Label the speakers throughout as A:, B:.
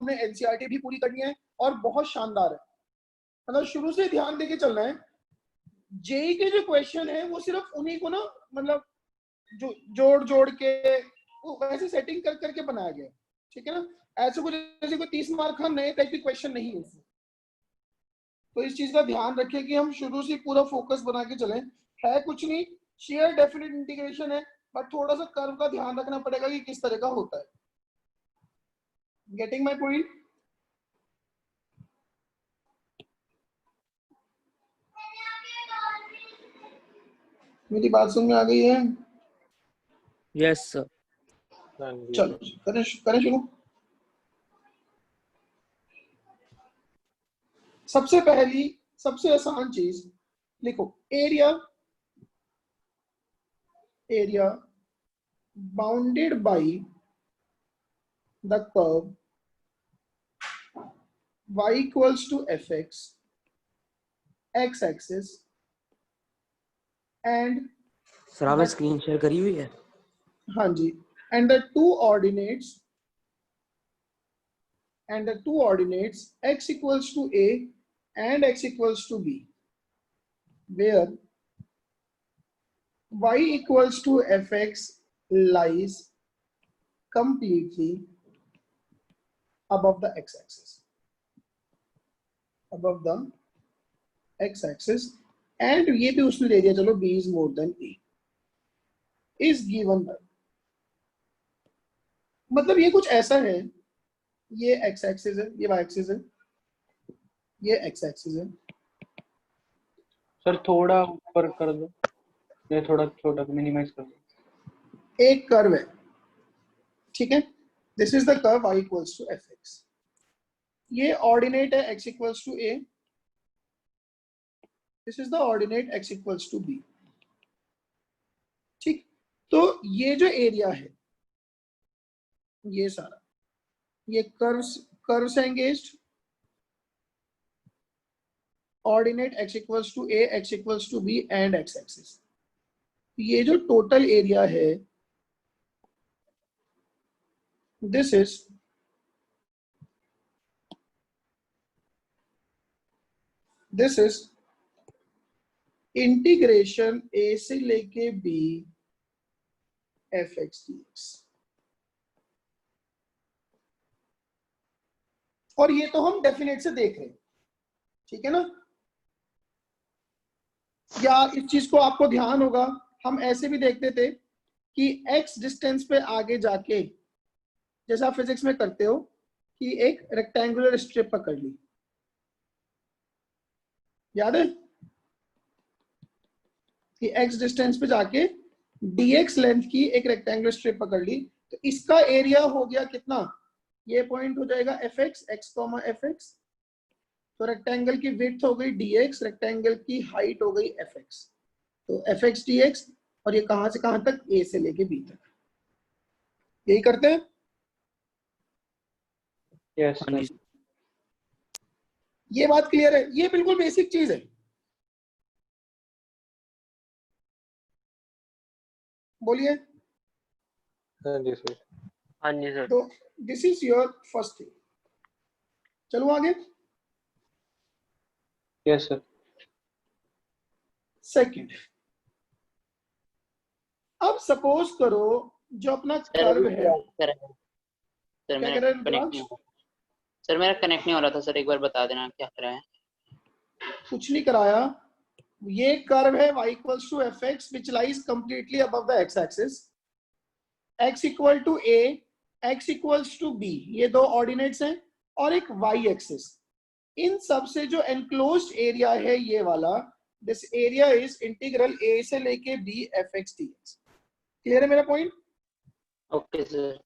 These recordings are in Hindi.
A: हमने एनसीईआरटी भी पूरी करनी है और बहुत शानदार है, मतलब शुरू से ध्यान देके चलना है। जेई के जो क्वेश्चन है वो सिर्फ उन्हीं को ना मतलब जो जोड़ जोड़ के वो वैसे सेटिंग कर करके बनाया गया, ठीक है ना, ऐसे कुछ जैसे कोई 30 मार्क का नए टाइप की क्वेश्चन नहीं है इसमें। तो इस चीज का ध्यान रखें कि हम शुरू से पूरा फोकस बना के चलें। है कुछ नहीं, शेयर डेफिनेट इंटीग्रेशन है, बट थोड़ा सा कर्व का ध्यान रखना पड़ेगा कि किस तरह का होता है। Getting my point? मेरी बात समझ में आ गई है?
B: Yes sir.
A: चलो करें शुरू। सबसे पहली सबसे आसान चीज लिखो, area, area bounded by the curve y equals to fx, x axis and
B: sir आपने स्क्रीन शेयर करी हुई है?
A: हाँ जी, and the two ordinates x equals to a and x equals to b, where y equals to fx lies completely above the x-axis, above the x-axis, and ये भी उसने दे दिया, चलो b is more than a is given by, मतलब ये कुछ ऐसा है, ये x एक्सिस है, ये y एक्सिस है, ये x एक्सिस है।
C: सर थोड़ा ऊपर कर दो, ये थोड़ा छोटा मिनिमाइज कर दो।
A: एक कर्व है, ठीक है, this is the curve y equals to fx, ये ऑर्डिनेट है x equals to a, this is the ordinate x equals to b, ठीक। तो ये जो एरिया है ये सारा, ये कर्व से engaged, ordinate x equals to a, x equals to b and x axis, ये जो टोटल एरिया है दिस इज इंटीग्रेशन a से लेके b fx dx, और ये तो हम डेफिनेट से देख रहे हैं, ठीक है ना। या इस चीज को आपको ध्यान होगा, हम ऐसे भी देखते थे कि x डिस्टेंस पे आगे जाके, जैसा आप फिजिक्स में करते हो कि एक रेक्टेंगुलर स्ट्रिप पकड़ ली, याद है कि x डिस्टेंस पे जाके dx लेंथ की एक रेक्टेंगुलर स्ट्रिप पकड़ ली, तो इसका एरिया हो गया कितना, ये पॉइंट हो जाएगा fx, x, fx, तो रेक्टेंगल की विड्थ हो गई dx, रेक्टेंगल की हाइट हो गई fx, तो fx dx, और ये कहां से कहां तक, a से लेके b तक, यही करते हैं।
C: Yes sir.
A: ये बात क्लियर है, ये बिल्कुल बेसिक चीज है। बोलिए।
C: हाँ जी सर।
B: हाँ जी सर।
A: तो this is your first thing, चलो आगे।
C: Yes sir.
A: सेकंड, अब सपोज करो जो अपना कर्व है,
B: सर
A: क्या
B: मेरा
A: कह रहे
B: कनेक्ट
A: हैं
B: नहीं हो सर, मेरा कनेक्ट नहीं हो रहा था सर, एक बार बता देना क्या कर रहे हैं।
A: कुछ नहीं कराया, ये कर्व है y equals to fx which lies completely above the x axis, x equal to a, x equals to b, ये दो ऑर्डिनेट्स हैं, और एक y एक्सिस, इन सब से जो एनक्लोज्ड एरिया है ये वाला, this area is integral a से लेके b fx dx। क्लियर है मेरा पॉइंट?
B: Okay sir.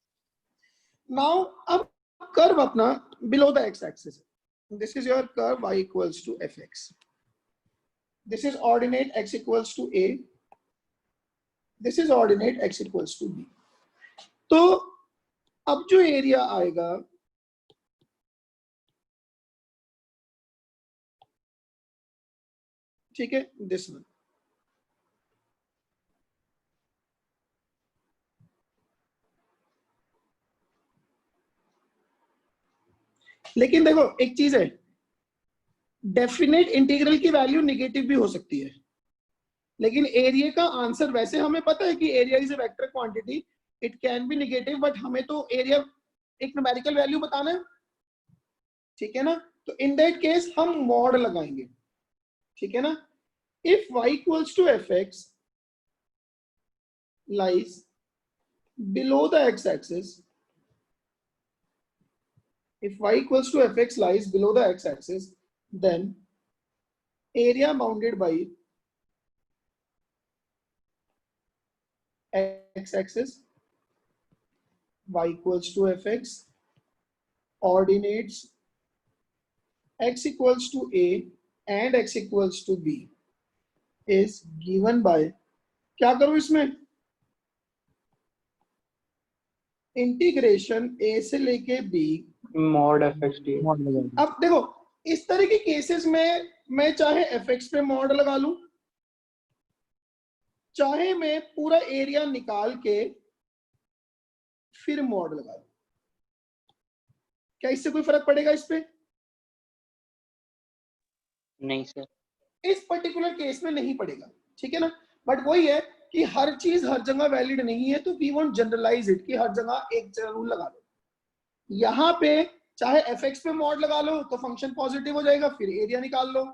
A: नाउ अब कर्व अपना below the x axis, this is your curve y equals to fx, this is ordinate x equals to a, this is ordinate x equals to b। तो अब जो एरिया आएगा ठीक है, दिस वन, लेकिन देखो एक चीज है, डेफिनेट इंटीग्रल की वैल्यू निगेटिव भी हो सकती है, लेकिन एरिया का आंसर वैसे हमें पता है कि area is a vector quantity, it can be negative, but हमें तो एरिया एक न्यूमेरिकल वैल्यू बताना है, ठीक है ना। तो इन दैट केस हम मॉड लगाएंगे, ठीक है ना। If y equals to F X lies below the x-axis, if y equals to fx lies below the x-axis, then area bounded by x-axis, y equals to fx, ordinates x equals to a and x equals to b is given by, क्या करूं इसमें, इंटीग्रेशन a से लेके b
C: mod fx dx।
A: अब देखो इस तरह के केसेस में मैं चाहे fx पे मॉड लगा लूं, चाहे मैं पूरा एरिया निकाल के फिर मॉड लगा लूं, क्या इससे कोई फर्क पड़ेगा इस पे?
B: नहीं सर।
A: इस पर्टिकुलर केस में नहीं पड़ेगा, ठीक है ना। बट वही है कि हर चीज हर जगह वैलिड नहीं है, तो वी वांट जनरलाइज इट कि हर जगह एक रूल लगा लो। यहाँ पे चाहे fx पे मॉड लगा लो तो फंक्शन पॉजिटिव हो जाएगा, फिर एरिया निकाल लो,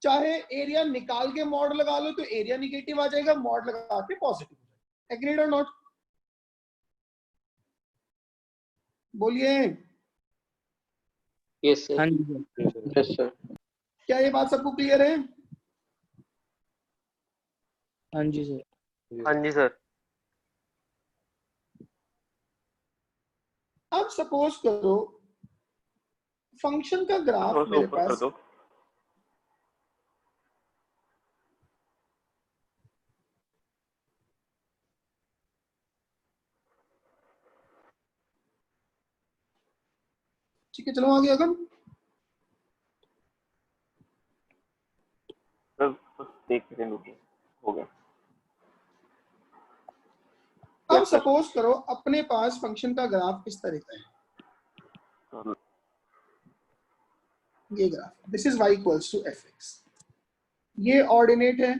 A: चाहे एरिया निकाल के मॉड लगा लो तो एरिया निगेटिव आ जाएगा, मॉड लगा के पॉजिटिव हो जाएगा। एग्रीड और नॉट? बोलिए।
B: Yes sir.
C: हाँ जी यस सर।
A: क्या ये बात सबको क्लियर है?
C: हाँ जी सर।
D: हाँ जी सर।
A: अब सपोज करो फंक्शन का ग्राफ मेरे
D: ऊपर कर
A: पास,
D: दो।
A: ठीक है चलो आगे अगम।
D: सर बस देख के रुकिए, हो गया।
A: अब
D: Yes, sir.
A: सपोज करो अपने पास फंक्शन का ग्राफ इस तरह का है, ये graph, this is y equals to F X, ये ऑर्डिनेट है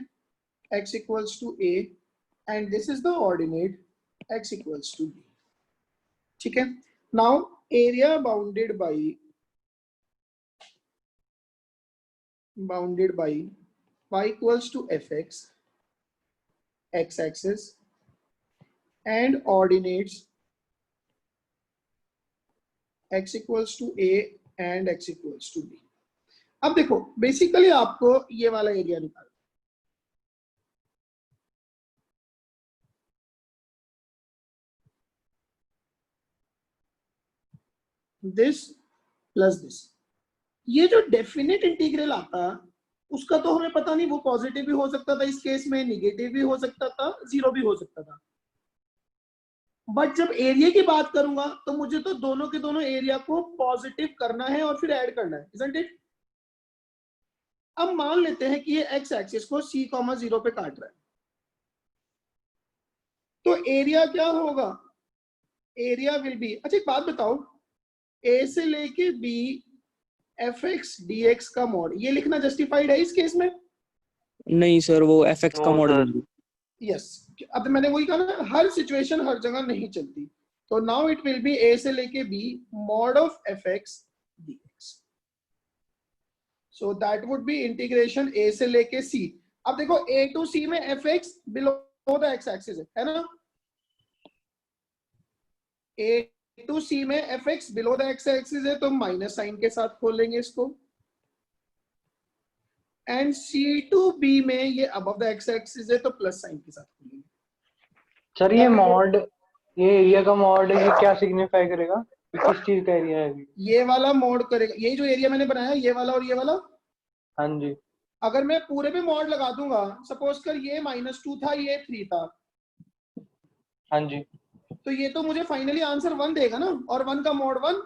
A: x equals to a and this is the ordinate x equals to b, ठीक है। Now area bounded by y equals to F X x axis and ordinates x equals to a and x equals to b। अब देखो बेसिकली आपको ये वाला एरिया निकालना, दिस प्लस दिस, ये जो डेफिनेट इंटीग्रल आता उसका तो हमें पता नहीं, वो पॉजिटिव भी हो सकता था इस केस में, निगेटिव भी हो सकता था, जीरो भी हो सकता था, बट जब एरिया की बात करूंगा तो मुझे तो दोनों के दोनों एरिया को पॉजिटिव करना है और फिर ऐड करना है, इजंट इट। अब मान लेते हैं कि ये एक्स एक्सिस को c,0 पे काट रहा है, तो एरिया क्या होगा, एरिया विल बी, अच्छा एक बात बताओ, a से लेके b fx dx का मॉड, ये लिखना जस्टिफाइड है इस केस में?
E: नहीं सर, वो fx का
D: No,
E: मॉड
D: sir.
E: बन
A: यस, अब मैंने वही कहा ना, हर सिचुएशन हर जगह नहीं चलती, तो now it will be a से लेके b mod of fx dx, so that would be integration a से लेके c। अब देखो a टू c में fx below the x axis है ना, a टू c में fx below the x axis है, तो माइनस साइन के साथ खोलेंगे इसको, एंड c टू b में ये अबव द x एक्सिस है, तो प्लस साइन के साथ खोलेंगे।
C: सर ये मॉड, ये एरिया का मॉड है, ये क्या सिग्निफाई करेगा, ये किस चीज का एरिया है?
A: ये वाला मॉड करेगा, ये जो एरिया मैंने बनाया ये वाला और ये वाला,
C: हाँ जी।
A: अगर मैं पूरे पे मॉड लगा दूंगा, सपोज कर ये -2 था, ये 3 था,
C: हाँ जी।
A: तो ये तो मुझे फाइनली आंसर 1 देगा ना, और 1 का मॉड 1,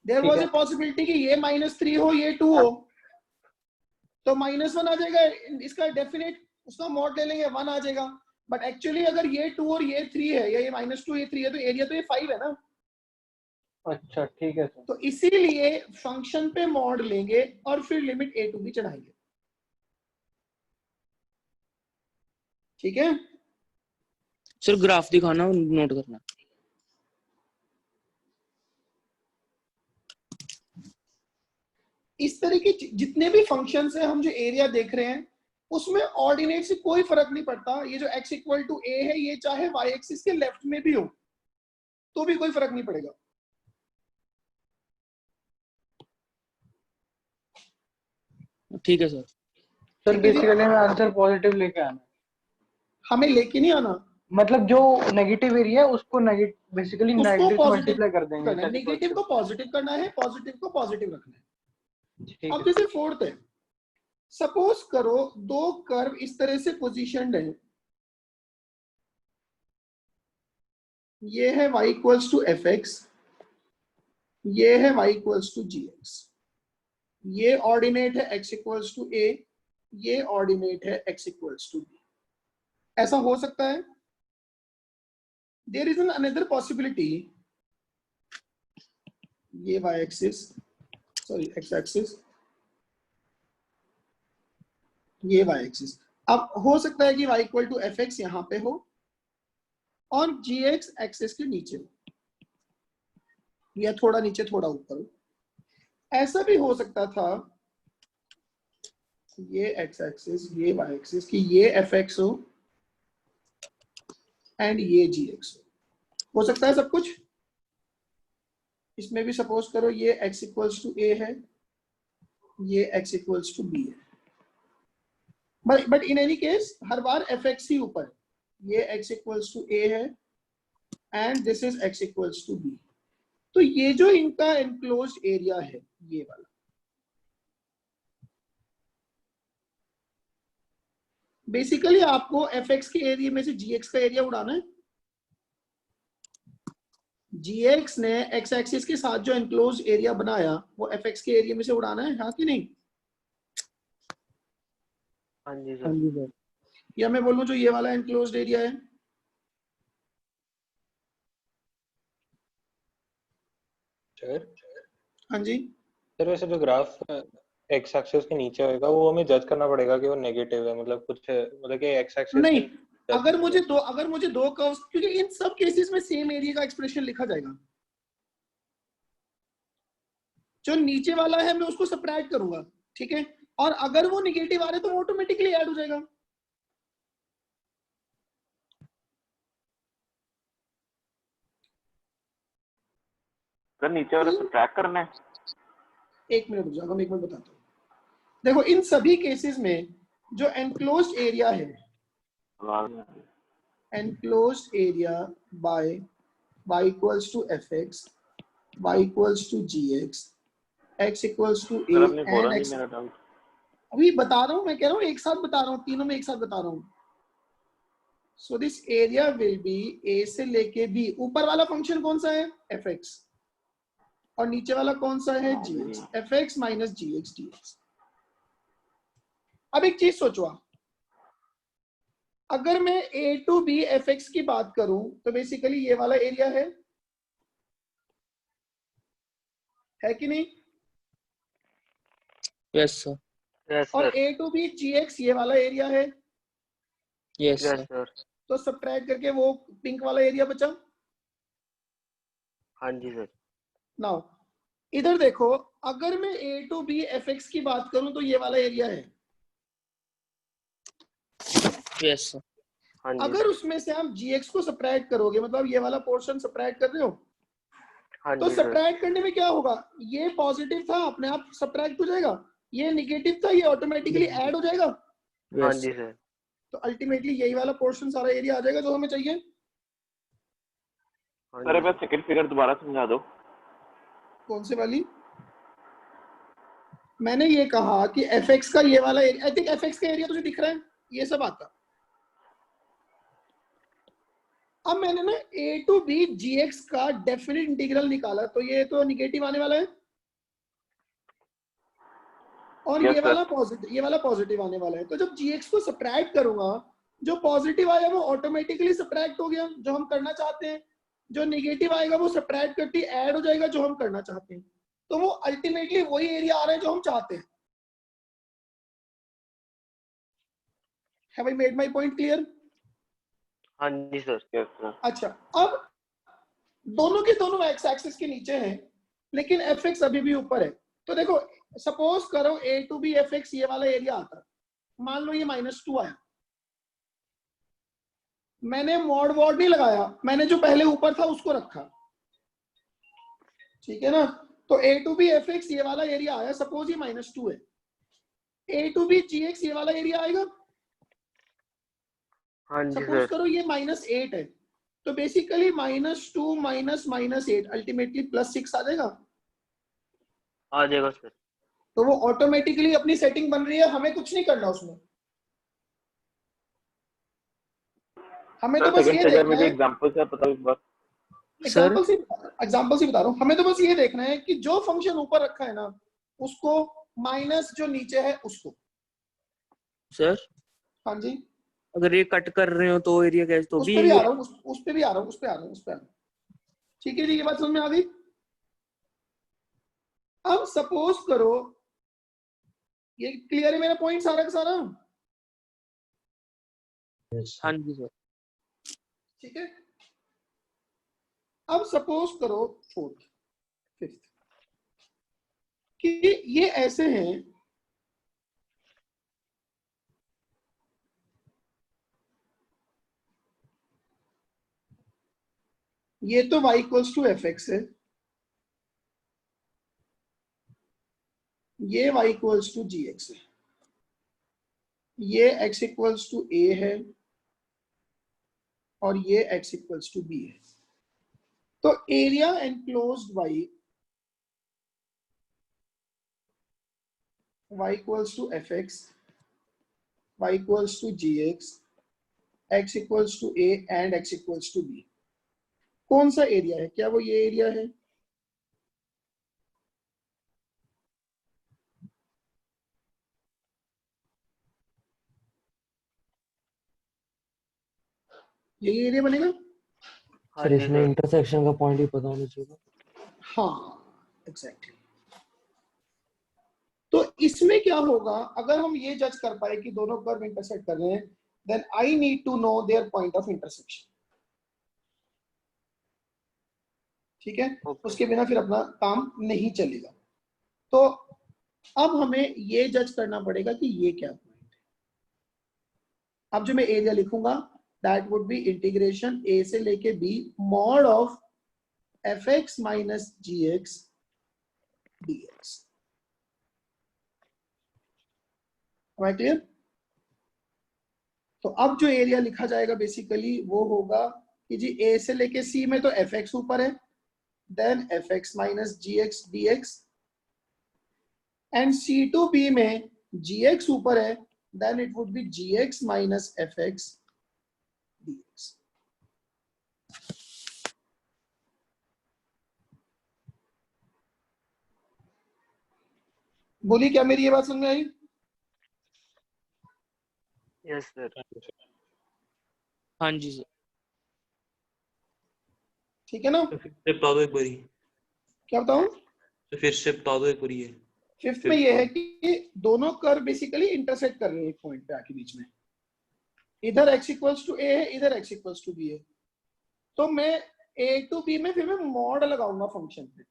A: देयर
C: ठीक
A: वाज
C: है।
A: ए पॉसिबिलिटी कि ये -3 हो ये 2 हो, तो -1 आ जाएगा, इसका डेफिनेट उसका मॉड ले लेंगे 1 आ जाएगा, बट एक्चुअली अगर ये 2 और ये 3 है, या ये -2 ये 3 है, तो एरिया तो ये 5 है ना,
C: अच्छा ठीक है सर।
A: तो इसीलिए फंक्शन पे मॉड लेंगे और फिर लिमिट a टू b चढ़ाएंगे। ठीक है,
E: सर ग्राफ दिखाना और नोट करना।
A: इस तरह के जितने भी फंक्शंस हैं, हम जो एरिया देख रहे हैं उसमें ऑर्डिनेट से कोई फर्क नहीं पड़ता। ये जो x इक्वल टू a है, ये चाहे y एक्सिस के लेफ्ट में भी हो तो भी कोई फर्क नहीं पड़ेगा।
E: ठीक है सर।
C: सर
A: ठीक है जी,
C: बेसिकली हमें आंसर पॉजिटिव लेके आना है।
A: हमें लेके नहीं आना,
C: मतलब जो नेगेटिव एरिया है उसको नेगेटिव बेसिकली
A: उसको
C: नेगेटिव से
A: पॉजिटिव
C: मल्टीप्लाई कर देंगे
A: करना है,
C: ताकि
A: नेगेटिव को पॉजिटिव करना है, पॉजिटिव को पॉजिटिव रखना है।
C: ठीक
A: अब
C: है।
A: जैसे फोर्थ है, सपोज करो दो कर्व इस तरह से पोजीशनड है, ये है y equals to F X, ये है y equals to G X, ये ऑर्डिनेट है x इक्वल्स टू a, ये ऑर्डिनेट है x इक्वल्स टू b। ऐसा हो सकता है? There is an another possibility, ये y axis, sorry x axis, ये y एक्सिस। अब हो सकता है कि y equal to F X यहां पे हो और जी एक्स एक्सिस के नीचे हो, या थोड़ा नीचे थोड़ा ऊपर हो। ऐसा भी हो सकता था, ये x एक्सिस, ये y एक्सिस, कि ये एफ एक्स हो एंड ये जी एक्स हो सकता है सब कुछ। इसमें भी सपोज करो ये x इक्वल्स टू a है, ये x इक्वल्स टू b है, बट इन एनी केस हर बार एफ एक्स ही ऊपर, ये x इक्वल्स टू a है and this is x equals to b। तो ये जो इनका एनक्लोज्ड एरिया है, ये वाला, बेसिकली आपको एफ एक्स के एरिया में से जी एक्स का एरिया उड़ाना है। जी एक्स ने एक्स एक्सिस के साथ जो एनक्लोज एरिया बनाया वो एफ एक्स के एरिया में से उड़ाना है, हाँ कि नहीं?
D: हाँ जी
E: हाँ
D: सर।
E: जी सर।
A: या मैं बोलूं जो ये वाला एनक्लोज्ड एरिया है,
F: सर
A: हाँ जी,
F: सर वैसे जो ग्राफ एक्स एक्सिस के नीचे होएगा वो हमें जज करना पड़ेगा कि वो नेगेटिव है, मतलब कुछ मतलब कि एक्स एक्सिस
A: नहीं, अगर मुझे दो कर्व्स, क्योंकि इन सब केसेस में सेम एरिया का एक्सप्रेशन लिखा जाएगा। जो नीचे वाला है मैं उसको सबट्रैक्ट करूंगा, ठीक है, और अगर वो निगेटिव आ रहे तो ऑटोमेटिकली ऐड हो जाएगा।
D: सर नीचे वाला सब्ट्रैक्ट करना है।
A: एक मिनट रुक जाओ, हम एक मिनट बताता हूँ। देखो इन सभी केसेस में जो एनक्लोज्ड एरिया है, enclosed area by y equals to F X, y equals to G X, x equals to
D: sir
A: a
D: आपने बोला
A: एंड
D: नहीं
A: x।
D: मेरा डाउट।
A: अभी बता रहा हूँ, मैं कह रहा हूँ एक साथ बता रहा हूँ, तीनों में एक साथ बता रहा हूँ। So this area will be a से लेके b। ऊपर वाला फंक्शन कौन सा है? एफ एक्स, और नीचे वाला कौन सा है? G X, F X minus G X D X. अब एक चीज सोचो आप, अगर मैं a to b F X की बात करूं तो बेसिकली ये वाला एरिया है कि नहीं?
E: Yes sir.
D: यस
A: और
D: sir.
A: a to b G X ये वाला एरिया है,
E: यस
D: यस
E: सर।
D: सर।
A: तो सबट्रैक्ट करके वो पिंक वाला एरिया बचा।
D: हाँ जी सर।
A: नाउ इधर देखो, अगर मैं a to b F X की बात करूं तो ये वाला एरिया है।
E: Yes sir.
D: हाँ जी
A: अगर
D: सर।
A: उसमें से आप gx को सबट्रैक्ट करोगे, मतलब ये वाला पोर्शन सबट्रैक्ट कर रहे हो,
D: हाँ
A: तो
D: जी सर।
A: सबट्रैक्ट करने में क्या होगा? ये पॉजिटिव था, अपने आप सबट्रैक्ट हो जाएगा, ये नेगेटिव था, ये ऑटोमेटिकली ऐड हो जाएगा।
D: हाँ
E: यस
D: जी सर।
A: तो अल्टीमेटली यही वाला पोर्शन सारा एरिया आ जाएगा जो हमें चाहिए।
D: हाँ सर मैं सेकंड फिगर दोबारा समझा दो।
A: कौन से वाली? मैंने ये कहा कि एफ एक्स का ये वाला area, I think F x का एरिया तुझे दिख रहा है, ये सब आता। अब मैंने ना a टू b gx का डेफिनेट इंटीग्रल निकाला, तो ये तो निगेटिव आने वाला है और
D: Yes,
A: ये
D: sir.
A: वाला पॉजिटिव आने वाला है। तो जब gx को सबट्रैक्ट करूंगा, जो पॉजिटिव आया वो ऑटोमेटिकली सबट्रैक्ट हो गया, जो हम करना चाहते हैं। जो निगेटिव आएगा वो सब्ट्रैक्ट करके ऐड हो जाएगा जो हम करना चाहते हैं, तो वो अल्टीमेटली वही एरिया आ रहा है जो हम चाहते हैं। Have I made my point clear?
D: हाँ जी सर। Yes sir.
A: अच्छा, अब दोनों के दोनों एक्स एक्सिस के नीचे हैं लेकिन एफ एक्स अभी भी ऊपर है। तो देखो सपोज करो ए टू बी एफ एक्स ये वाला एरिया आता, मान लो ये -2 आया, मैंने मॉड वॉड नहीं लगाया, मैंने जो पहले ऊपर था उसको रखा, ठीक है ना। तो ए टू बी एफ एक्स ये वाला एरिया आया, सपोज ये -2 है, ए टू बी जी एक्स ये वाला एरिया आएगा।
D: हाँ जी
A: सपोज
D: सर।
A: करो ये -8 है, तो बेसिकली -2 -8 अल्टीमेटली +6 आ जाएगा।
D: आ जाएगा सर।
A: तो वो ऑटोमेटिकली अपनी सेटिंग बन रही है, हमें कुछ नहीं करना उसमें, हमें तो बस ये देखना है।
D: एग्जांपल से बताओ एक बार।
A: एग्जांपल से बता रहा हूँ, हमें तो बस ये देखना है कि जो फंक्शन ऊपर रखा है ना उसको माइनस जो नीचे है उसको।
E: सर
A: हाँ जी,
E: अगर ये कट कर रहे हो तो एरिया कैसे, तो
A: उस
E: भी
A: पे भी आ रहा हूँ, उस पे भी आ रहा हूँ। ठीक है जी, ये बात समझ में आ गई। अब सपोज करो, ये क्लियर है मेरा पॉइंट सारा का सारा?
E: हाँ जी सर।
A: ठीक है, अब सपोज करो 4th 5th कि ये ऐसे हैं, ये तो y equals to F X है, ये y equals to G X है, ये x इक्वल्स टू a है और ये x इक्वल्स टू b है। तो area enclosed by y equals to F X, y equals to G X, x equals to a and x equals to b, कौन सा एरिया है? क्या वो ये एरिया है? यही एरिया बनेगा।
G: सर इसमें इंटरसेक्शन का पॉइंट ही पता होना चाहिए।
A: हाँ एग्जैक्टली। तो इसमें क्या होगा, अगर हम ये जज कर पाए कि दोनों कर्व इंटरसेक्ट कर रहे हैं, then I need to know their point of intersection. ठीक है, उसके बिना फिर अपना काम नहीं चलेगा। तो अब हमें ये जज करना पड़ेगा कि ये क्या पॉइंट है। अब जो मैं एरिया लिखूंगा that would be integration a से लेके b mod of F X minus G X D X. Clear? तो अब जो एरिया लिखा जाएगा बेसिकली वो होगा कि जी a से लेके c में तो एफ एक्स ऊपर है, then F X minus G X D X, and c to b में gx ऊपर है, then it would be gx minus F X dx। बोली क्या मेरी ये बात समझ में आई?
D: Yes sir.
E: हाँ जी सर।
A: ठीक है ना?
H: तो फिर से बता दो एक बारी।
A: क्या बताऊं?
H: तो फिर से बता दो एक बारी ये।
A: फिफ्थ में ये है कि दोनों कर्व बेसिकली इंटरसेक्ट कर रहे हैं एक पॉइंट पे आके बीच में, इधर x इक्वल्स टू a है, इधर x इक्वल्स टू b है। तो मैं a टू b में फिर मैं मॉड लगाऊंगा फंक्शन पे।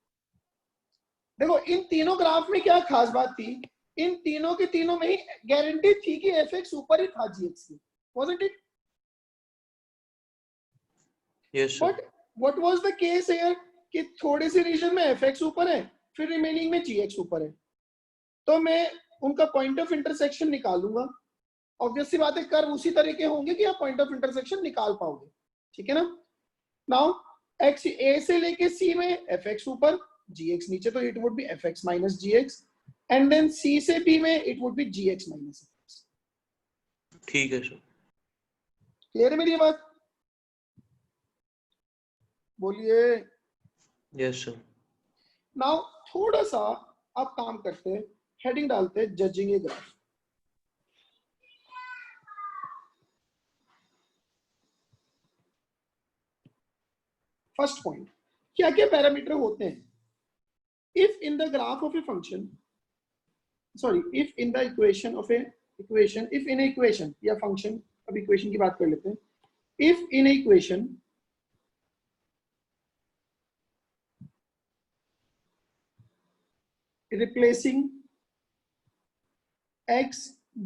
A: देखो इन तीनों ग्राफ में क्या खास बात थी, इन तीनों के तीनों में ही गारंटी थी कि एफ एक्स ऊपर ही था gx की, wasn't it?
H: Yes sir.
A: But what was the case here कि थोड़े से रीजन में एफ एक्स ऊपर है, फिर रिमेनिंग में gx ऊपर है। तो मैं उनका पॉइंट ऑफ इंटरसेक्शन निकालूंगा। ऑब्वियस सी बात है, कर्व उसी तरह के होंगे कि आप पॉइंट ऑफ इंटरसेक्शन निकाल पाओगे। ठीक है ना? नाउ x a से लेके c में एफ एक्स ऊपर gx नीचे, तो it would be F X minus gx, and then c से b में it would be gx minus fx।
H: ठीक है सर।
A: क्लियर है मेरी ये बात? बोलिए।
H: Yes sir.
A: नाउ थोड़ा सा आप काम करते हैं, हेडिंग डालते हैं judging a graph. First point, क्या क्या पैरामीटर होते हैं? If in the graph of a function, sorry, if in the equation of A equation, if in A equation या फंक्शन, अब इक्वेशन की बात कर लेते हैं. If in A equation replacing x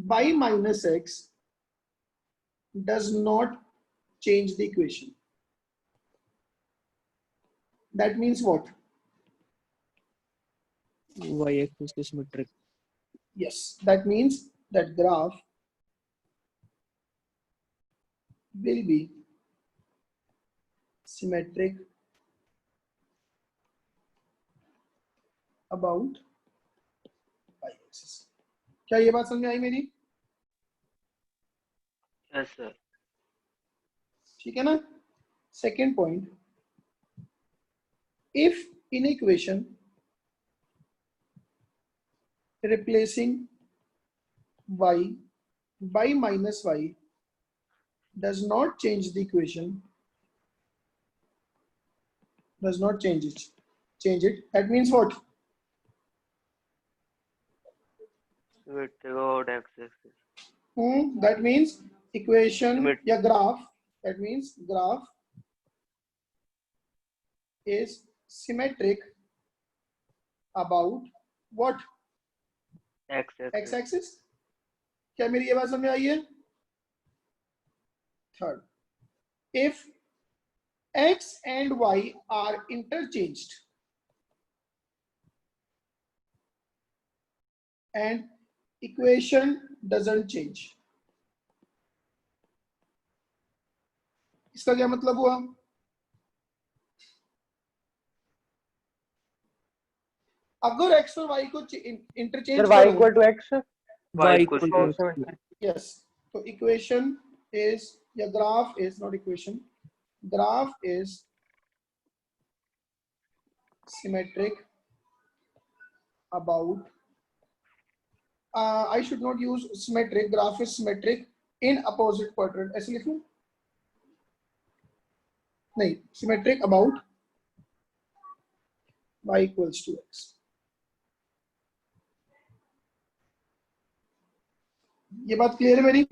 A: by minus x does not change the equation. That means what?
E: y axis is symmetric.
A: Yes, that means that graph will be symmetric about y-axis. क्या ये बात समझ में आई मेरी?
B: Yes sir.
A: ठीक है ना? Second point, if in equation replacing y by minus y does not change the equation, does not change it, that means what?
B: Symmetric about x-axis.
A: That means equation
B: Symmet-
A: या graph, that means graph is symmetric about what?
B: X-axis.
A: x-axis. क्या मेरी ये बात समझ में आई है? Third, if x and y are interchanged and equation doesn't change, इसका क्या मतलब हुआ? अगर x और y को interchange
C: Sir, y equal to x.
E: y
B: equals
E: equal
B: to
E: to x.
A: yes, तो equation is या graph is not equation, graph is symmetric about I should not use symmetric, graph is symmetric in opposite quadrant, ऐसे लिखूं? नहीं, symmetric about y equals to x. ये बात क्लियर है मेरी?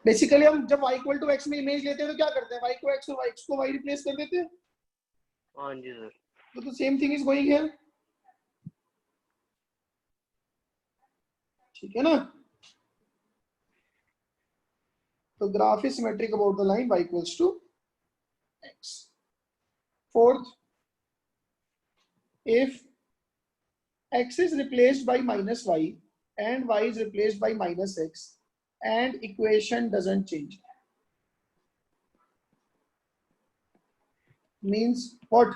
A: बेसिकली हम जब y इक्वल टू x में इमेज लेते हैं तो क्या करते हैं? y को x और x को y रिप्लेस कर देते हैं.
B: हाँ जी सर.
A: तो the same thing is going here. ठीक है ना? तो graph is symmetric about the line y equals to x. Fourth, if x is replaced by minus y and y is replaced by minus x and equation doesn't change, means what?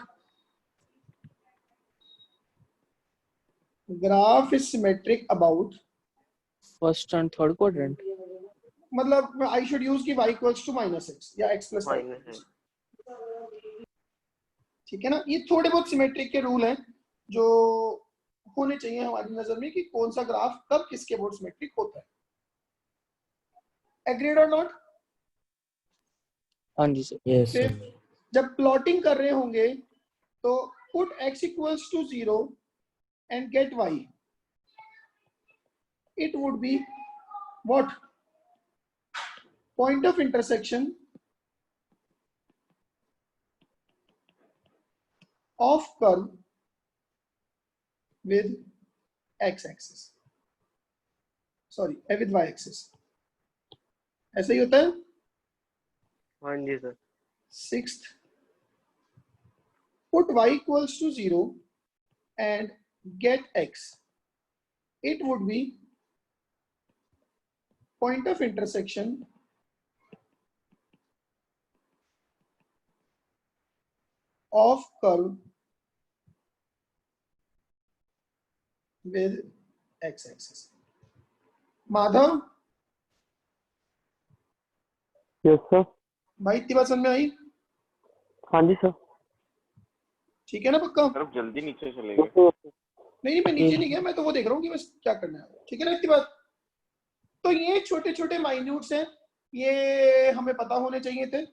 A: Graph is symmetric about,
E: First and third quadrant.
A: मतलब I should use कि y equals to minus x या x plus y.
B: Minus x.
A: ठीक है ना? ये थोड़े बहुत सिमेट्रिक के रूल हैं जो होने चाहिए हमारी नजर में कि कौन सा ग्राफ कब किसके अबाउट सिमेट्रिक होता है. एग्रीड और नॉट?
E: हाँ जी सर.
G: Yes,
A: फिर
G: sir.
A: जब प्लॉटिंग कर रहे होंगे तो put x equals to 0 and get y, it would be what? Point of intersection of curve with x axis, sorry, with y axis. ऐसा ही होता है.
B: हाँ जी sir.
A: Sixth, put y equals to 0 and get x. It would be point of intersection of curve with x axis. Madhav,
C: Yes, sir.
A: भाई इतनी बात समझ में आई?
C: हाँ जी सर.
A: ठीक है ना पक्का?
D: तरफ जल्दी नीचे चले गए.
A: नहीं मैं नीचे नहीं गया, मैं तो वो देख रहा हूँ कि बस क्या करना है. ठीक है ना इतनी बात? तो ये छोटे छोटे माइन्यूट्स हैं, ये हमें पता होने चाहिए थे.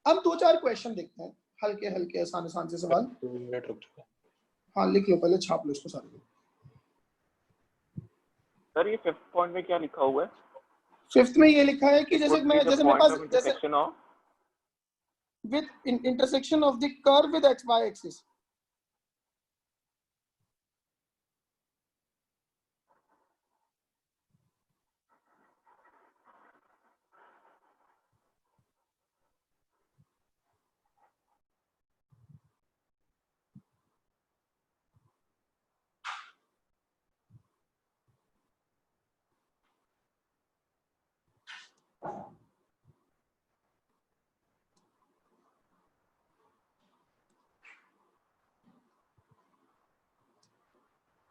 A: अब 2-4 क्वेश्चन देखते हैं, हल्के हल्के आसान आसान से सवाल।
F: 2 मिनट रुक जाओ।
A: हाँ लिख लो, पहले छाप लो इसको सारे को।
D: सर ये 5th पॉइंट में क्या लिखा हुआ है?
A: 5th में ये लिखा है कि जैसे मैं जैसे मेरे पास जैसे
D: intersection of
A: with intersection of the curve with xy axis।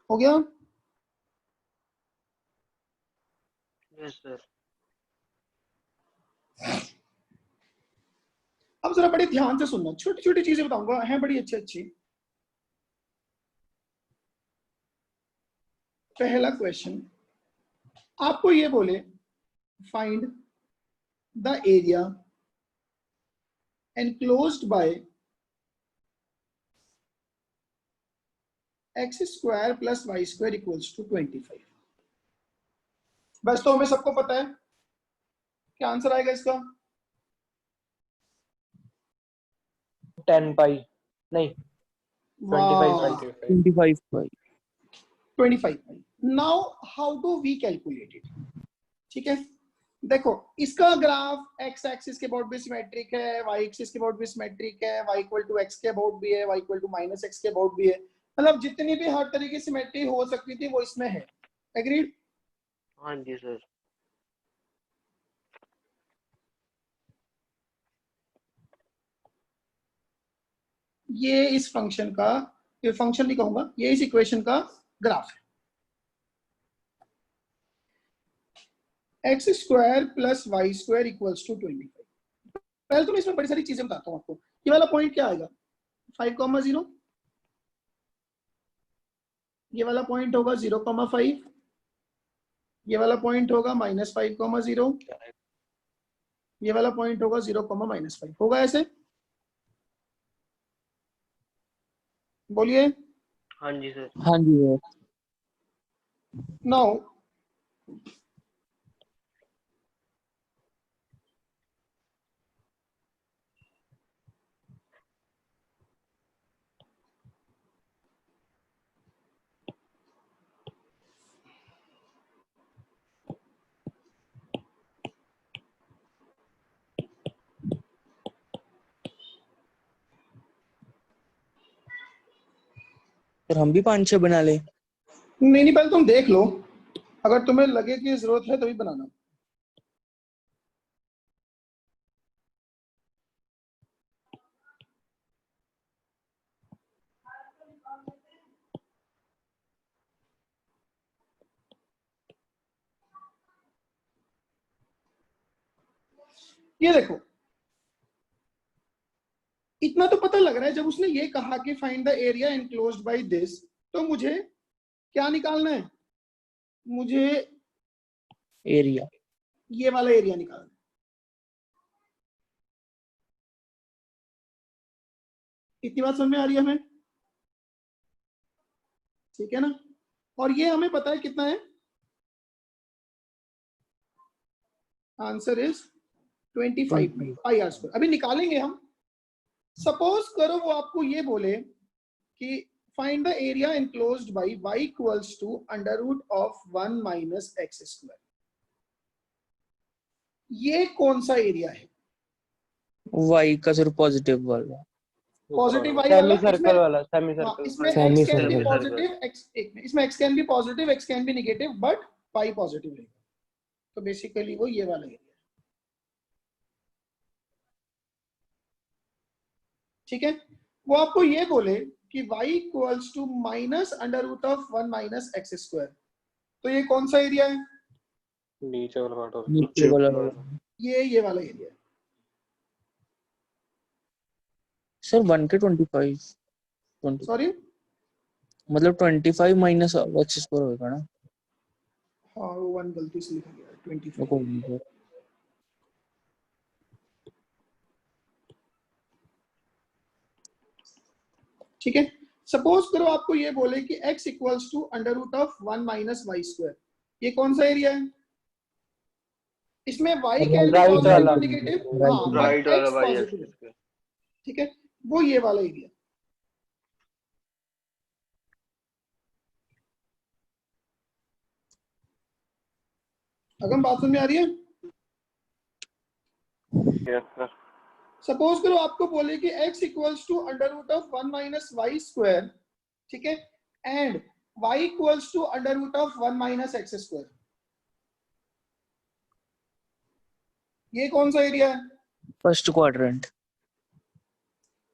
A: हो गया?
H: Yes sir.
A: अब जरा बड़े ध्यान से सुनना, छोटी छोटी चीजें बताऊंगा, हैं बड़ी अच्छी अच्छी। पहला क्वेश्चन आपको ये बोले find the area enclosed by x square plus y square equals to 25। बस तो हमें सबको पता है क्या आंसर आएगा इसका?
C: 10 पाई नहीं 25 pi.
E: 25 by
A: 25 pi. Now how do we calculate it? ठीक है, देखो इसका ग्राफ x एक्सिस के अबाउट भी सिमेट्रिक है, y एक्सिस के अबाउट भी सिमेट्रिक है, y इक्वल टू x के अबाउट भी है, y equal to minus x के अबाउट भी है। मतलब जितनी भी हर तरीके की सिमेट्री हो सकती थी वो इसमें है। एग्रीड?
H: हाँ जी सर।
A: ये इस फंक्शन का, ये फंक्शन नहीं कहूंगा, ये इस इक्वेशन का ग्राफ है। X square plus y square equals to 25। पहले तो मैं इसमें बड़ी सारी चीजें बताता हूँ आपको। ये वाला पॉइंट क्या आएगा? 5,0। ये वाला पॉइंट होगा 0,5। ये वाला पॉइंट होगा -5,0। ये वाला पॉइंट होगा 0,-5। होगा ऐसे? बोलिए।
H: हाँ जी सर।
E: हाँ जी सर।
A: नाउ
E: सर हम भी 5-6 बना ले।
A: नहीं पहले तुम देख लो, अगर तुम्हें लगे कि जरूरत है तभी बनाना। ये देखो, इतना तो पता लग रहा है जब उसने ये कहा कि find the area enclosed by this, तो मुझे क्या निकालना है? मुझे
E: एरिया,
A: ये वाला एरिया निकालना है। इतनी बात समझ में आ रही है हमें? ठीक है ना? और ये हमें पता है कितना है? Answer is 25 pi r square. अभी निकालेंगे हम। सपोज करो वो आपको ये बोले कि find the area enclosed by y equals to √1 - x square. ये कौन सा एरिया है?
E: y का सर पॉजिटिव वाला।
A: पॉजिटिव y
C: सेमी
A: वाला।
C: सर्कल वाला, सेमी
A: हाँ,
C: सर्कल।
A: इसमें
G: Semi
A: x can be
G: circle.
A: Positive, इसमें x can be positive, x can be negative, but pi positive रहेगा। तो बेसिकली वो ये वाला एरिया। ठीक है, वो आपको ये बोले कि y equals to -√1 - x square, तो ये कौन सा एरिया है?
F: नीचे वाला पार्ट होगा।
E: नीचे वाला
A: ये वाला एरिया है।
E: सर 1 के 25
A: सॉरी,
E: मतलब 25 माइनस x स्क्वायर होगा ना।
A: हाँ वो 1 गलती से लिखा गया है, 25।
E: कोई नहीं सर।
A: ठीक है। सपोज करो आपको ये बोले कि x equals to under root of 1 minus y square, ये कौन सा एरिया है? इसमें y can be
F: Right
A: positive
F: वाला।
A: और नेगेटिव,
G: Right
A: हाँ,
G: वाला।
H: राइट
A: बट
H: वाला
A: x
H: वाई
A: पॉजिटिव है,
H: एक्सिस पे।
A: ठीक है, वो ये वाला एरिया। अगर बात समझ में आ रही है?
D: Yes sir.
A: सपोज करो आपको बोले कि x equals to under root of 1 minus y square, ठीक है, and y equals to under root of 1 minus x square, ये कौन सा एरिया है?
E: First quadrant.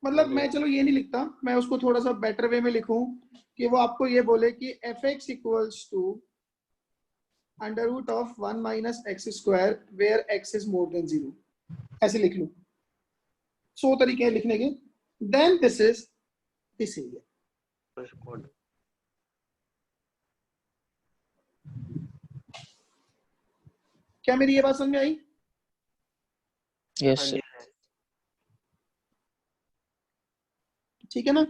A: मतलब मैं चलो ये नहीं लिखता, मैं उसको थोड़ा सा बेटर वे में लिखूं कि वो आपको ये बोले कि f x equals to under root of 1 minus x square where x is more than 0, ऐसे लिख लूं। 100 तरीके हैं लिखने के। Then this is this area.
H: First quadrant.
A: क्या मेरी ये बात समझ में आई?
E: यस
H: हाँ
E: सर।
H: जी
A: ठीक है ना।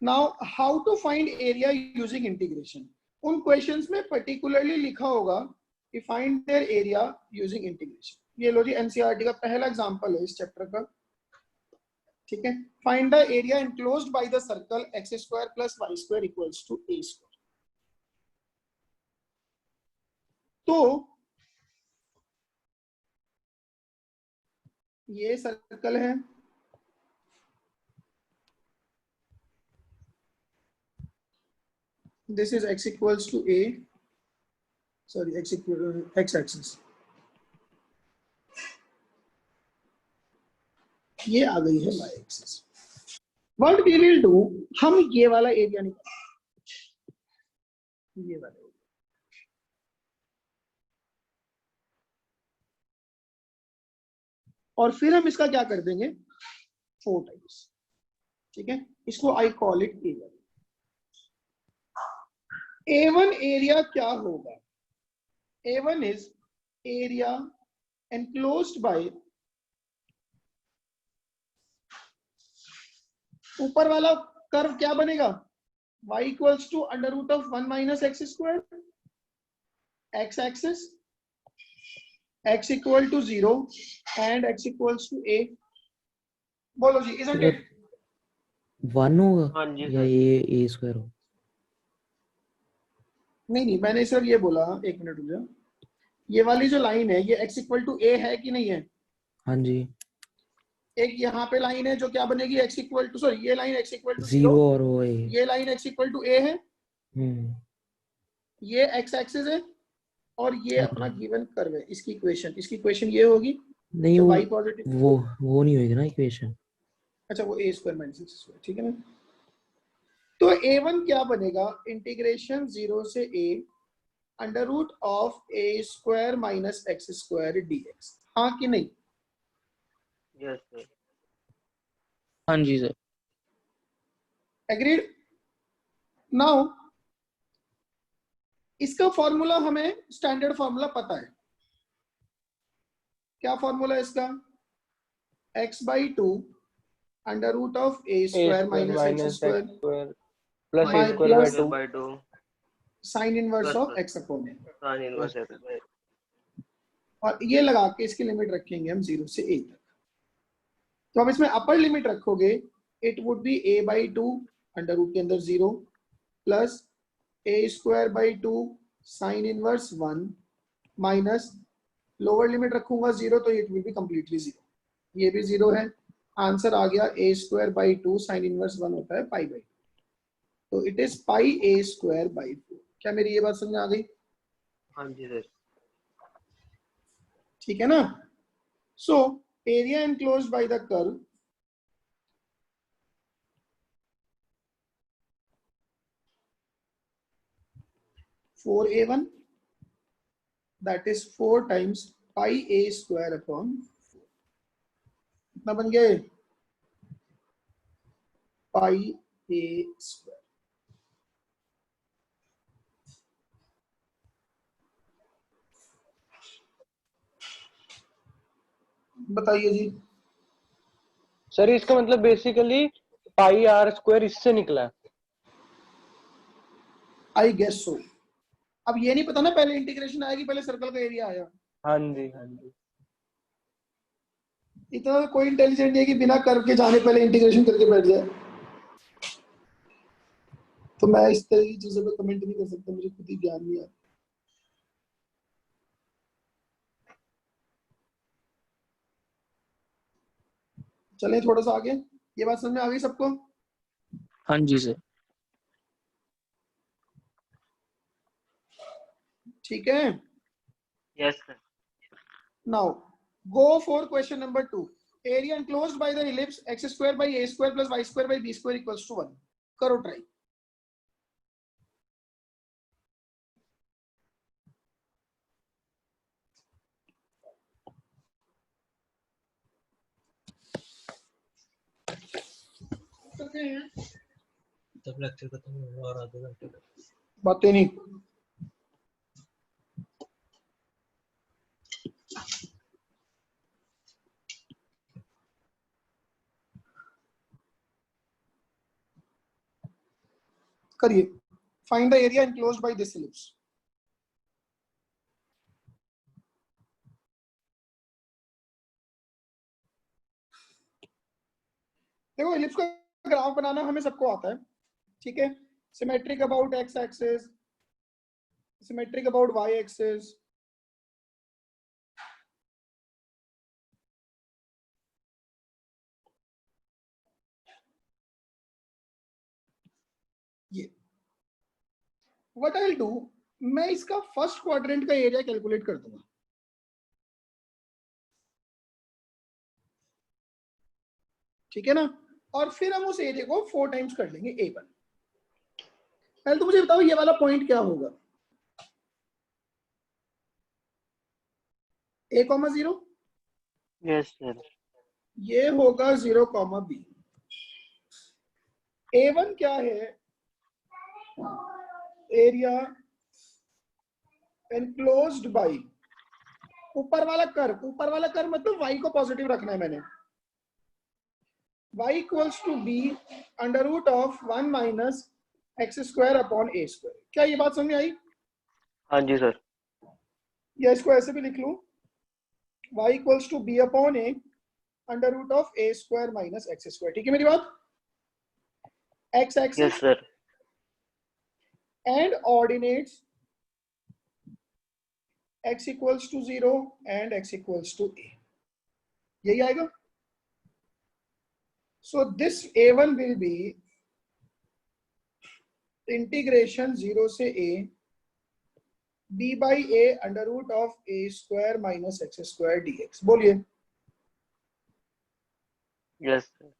A: Now how to find area using integration, उन क्वेश्चंस में पर्टिकुलरली लिखा होगा कि find their area using integration. ये लो जी एनसीईआरटी का पहला एग्जांपल है इस चैप्टर का, ठीक है। Find the area enclosed by the circle x square plus y square equals to a square. तो ये सर्कल है, this is x equals to a, sorry, x equal x axis, ये आ गई है y axis। What we will do, हम ये वाला एरिया निकालेंगे, ये वाला एरिया, और फिर हम इसका क्या कर देंगे 4 टाइम्स, ठीक है। इसको I call it A1। A1 area क्या होगा? A1 is area enclosed bye, ऊपर वाला कर्व क्या बनेगा? y equals to under root of 1 minus x square, x axis, x equal to 0 and x equals to a। बोलो जी, isn't it?
G: 1 होगा
H: हाँ जी
G: या
H: सर।
G: ये ए स्क्वायर होगा?
A: नहीं, मैंने सिर्फ ये बोला, एक मिनट रुक जाओ, ये वाली जो लाइन है ये x इक्वल टू a है कि नहीं है?
G: हाँ जी।
A: एक यहाँ पे लाइन है जो क्या बनेगी x इक्वल टू, सॉरी, ये लाइन x इक्वल टू
G: 0
A: 0,
G: और वो ए।
A: ये line x equal to a है, ये x एक्सिस है, और ये अपना गिवन कर्व है। इसकी इक्वेशन ये होगी
G: नहीं,
A: जब
G: वो
A: y पॉजिटिव,
G: वो नहीं होगी ना इक्वेशन।
A: अच्छा वो a square minus x square, ठीक है ना। तो A1 क्या बनेगा? इंटीग्रेशन 0 से a under root of a square minus x square dx, हाँ कि नहीं?
H: Yes sir.
E: हाँ जी सर।
A: एग्रीड। नाउ इसका फॉर्मूला हमें स्टैंडर्ड फॉर्मूला पता है। क्या फॉर्मूला है इसका? x by 2 under root of a square minus x square
F: plus
A: My
F: a square by
A: plus
F: 2
H: by 2
A: sine inverse
H: Plus,
A: of
H: plus.
A: x upon a,
H: sine inverse x by,
A: और ये लगा के इसकी लिमिट रखेंगे हम 0 से a तक। तो अब इसमें अपर लिमिट रखोगे, it would be a by 2 under root के अंदर 0 plus a square by 2 sine inverse 1 minus lower limit रखूंगा 0 तो इट विल बी कंप्लीटली 0, ये भी 0 है। आंसर आ गया a square by 2 sine inverse 1 होता है पाई बाई, तो it is pi a square by 4। क्या मेरी ये बात समझ में आ गई?
H: हाँ जी सर।
A: ठीक है ना। So area enclosed by the curve four A1, that is 4 times pi a square upon 4, कितना बन गया? pi a square। बताइए जी।
F: सर इसका मतलब बेसिकली पाई आर स्क्वायर इससे निकला है।
A: I guess so. अब ये नहीं पता ना पहले इंटीग्रेशन आएगी पहले सर्कल का एरिया आया।
F: हाँ जी हाँ जी।
A: इतना तो कोई इंटेलिजेंट नहीं है कि बिना कर्व के जाने पहले इंटीग्रेशन करके बैठ जाए। तो मैं इस तरह की चीजों पे कमेंट नहीं कर सकता, मुझे खुद ही ज्ञान नहीं आता। चलें थोड़ा सा आगे, ये बात समझ में आ गई सबको?
E: हाँ जी सर।
A: ठीक है,
H: Yes, sir.
A: Now go for question number 2। Area enclosed by the ellipse x square by a स्क्वायर plus y square by b square equals to 1। करो ट्राई।
I: तब लेक्चर खत्म होगा और आधे घंटे का।
A: बातें नहीं। करिए, find the area enclosed by this ellipse. देखो इलिप्स का ग्राफ बनाना हमें सबको आता है, ठीक है। Symmetric about x axis, symmetric about y axis, ये व्हाट आई विल डू, मैं इसका फर्स्ट क्वाड्रेंट का एरिया कैलकुलेट कर दूंगा। ठीक है ना, और फिर हम उस एरिया को 4 टाइम्स कर लेंगे a1। पहले तो मुझे बताओ ये वाला पॉइंट क्या होगा? a,0
H: Yes, sir.
A: ये होगा 0,b। a1 क्या है? एरिया एनक्लोज्ड बाय ऊपर वाला कर्व। ऊपर वाला कर्व मतलब y को पॉजिटिव रखना है मैंने। y equals to b under root of 1 minus x square upon a square. क्या ये बात समझ में आई?
H: हाँ जी सर।
A: या इसको ऐसे भी लिख लूं, y equals to b upon a under root of a square minus x square. ठीक है मेरी बात? x
H: Yes,
A: axis
H: sir.
A: and ordinates x equals to 0 and x equals to a, यही आएगा। So this a1 will be integration 0 से a b by a under root of a square minus x square dx। बोलिए।
H: Yes, sir.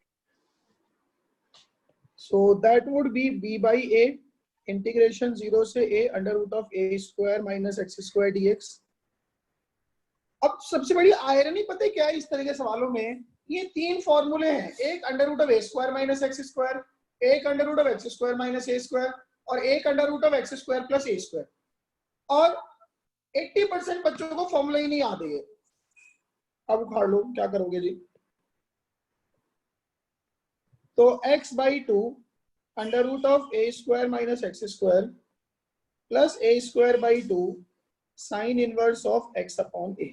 A: So that would be b by a integration 0 से a under root of a square minus x square dx। अब सबसे बड़ी आयरनी पता है क्या है इस तरह के सवालों में? ये 3 फॉर्मूले हैं, एक under root of a square minus x square, एक under root of x square minus a square और एक under root of x square plus a square. और 80% बच्चों को फॉर्मूला ही नहीं याद है। अब उखाड़ लो, क्या करोगे जी? तो x by 2 under root of a square minus x square plus a square by 2 sine inverse of x upon a,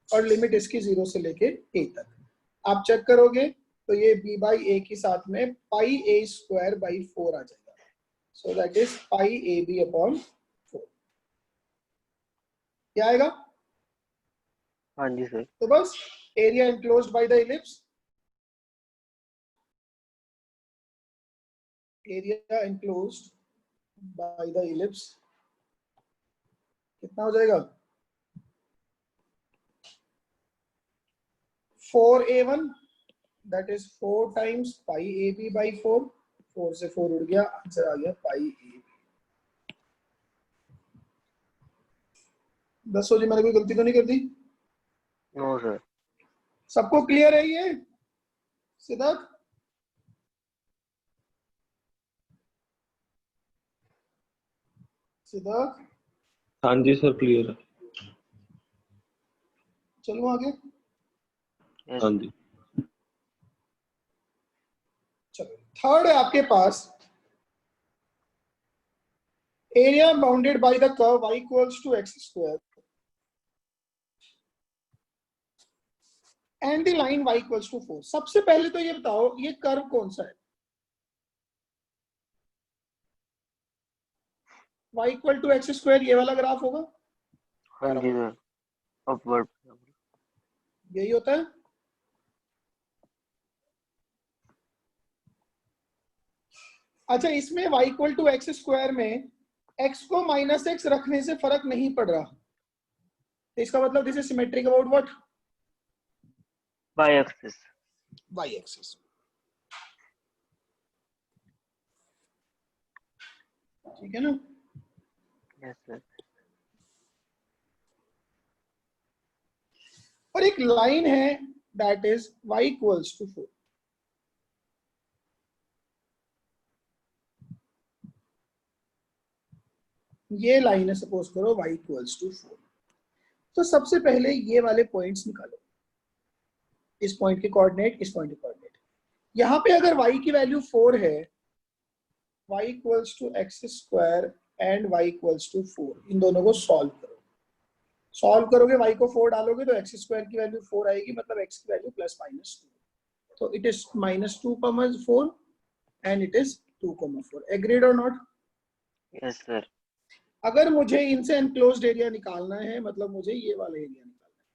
A: और लिमिट इसकी 0 से लेके a तक। आप चेक करोगे तो ये b बाई a के साथ में पाई a स्क्वायर बाई 4 आ जाएगा। So that is pi a b upon 4। क्या आएगा?
H: हाँ जी सर।
A: तो बस area enclosed by the ellipse, area enclosed by the ellipse कितना हो जाएगा? 4a1 that is 4 times pi ab by 4। 4 से 4 उड़ गया, आंसर आ गया पाई ab। दसो जी, मैंने कोई गलती तो नहीं कर दी?
H: No sir.
A: सबको क्लियर है ये? सिद्धार्थ सिद्धार्थ
I: हाँ जी सर, क्लियर है।
A: चलो आगे।
H: Yes.
I: हाँ जी।
A: चलो थर्ड है आपके पास area bounded by the curve y equals to x square and the line y equals to 4। सबसे पहले तो ये बताओ ये कर्व कौन सा है? y equal to x square ये वाला ग्राफ होगा,
H: हाँ जी सर, अपवर्ड।
A: यही होता है। अच्छा, इसमें y equal to x square में x को माइनस एक्स रखने से फर्क नहीं पड़ रहा, तो इसका मतलब this is symmetric about what?
H: By axis.
A: y axis. ठीक है ना?
H: Yes sir.
A: और एक लाइन है that is y equals to 4। ये लाइन है, सपोज करो y इक्वल्स टू 4। तो सबसे पहले ये वाले पॉइंट्स निकालो, इस पॉइंट के कोऑर्डिनेट, इस पॉइंट के कोऑर्डिनेट। यहाँ पे अगर y की वैल्यू 4 है, y equals to x square and y equals to 4, इन दोनों को सॉल्व करो। सॉल्व करोगे, y को 4 डालोगे तो एक्स स्क्वायर की वैल्यू 4 आएगी, मतलब x की वैल्यू प्लस माइनस 2। तो it is minus 2,4 and it is 2,4। Agreed और नॉट?
H: Yes sir.
A: अगर मुझे इनसे एनक्लोज्ड एरिया निकालना है, मतलब मुझे ये वाला एरिया निकालना है।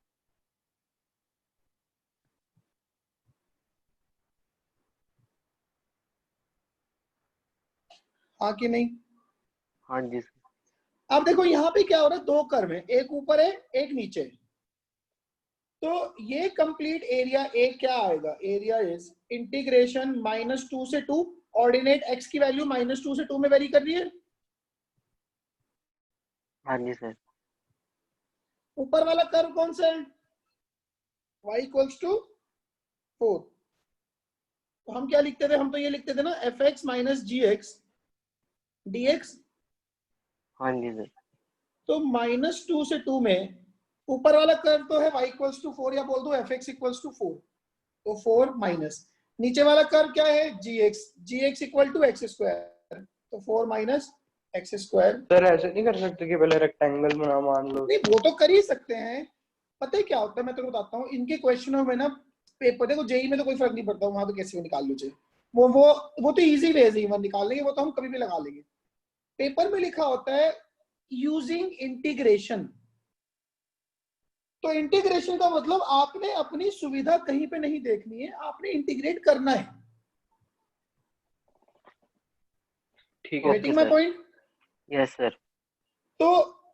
A: हाँ कि नहीं?
H: हाँ जी सर।
A: अब देखो यहाँ पे क्या हो रहा है, दो कर्व है, एक ऊपर है एक नीचे है। तो ये कंप्लीट एरिया ए क्या आएगा? एरिया इज इंटीग्रेशन -2 से 2, ऑर्डिनेट x की वैल्यू -2 से 2 में वेरी कर रही है।
H: हाँ जी सर।
A: ऊपर वाला कर्व कौन सा है? y equals to 4। तो हम क्या लिखते थे? हम तो ये लिखते थे ना, fx माइनस gx dx।
H: हाँ जी सर।
A: तो -2 से 2 में ऊपर वाला कर्व तो है y इक्वल्स टू 4, या बोल दो fx इक्वल्स टू 4, तो 4 माइनस नीचे वाला कर्व क्या है? gx equal to x square, तो 4 माइनस एक्स स्क्वायर।
C: सर ऐसे नहीं कर सकते कि पहले रेक्टेंगल बना मान लो?
A: नहीं, वो तो कर ही सकते हैं। पता है क्या होता है, मैं तेरे को बताता हूँ। इनके क्वेश्चनों में ना, पेपर देखो, जेई में तो कोई फर्क नहीं पड़ता, वहां तो कैसे भी निकाल लो। वो तो इजी वेज है निकाल लेंगे, वो तो हम कभी भी लगा लेंगे। पेपर में लिखा होता है यूजिंग इंटीग्रेशन। तो इंटीग्रेशन का मतलब आपने अपनी सुविधा कहीं पे नहीं देखनी है, आपने इंटीग्रेट करना है।
C: ठीक है
A: getting my point?
H: Yes sir.
A: तो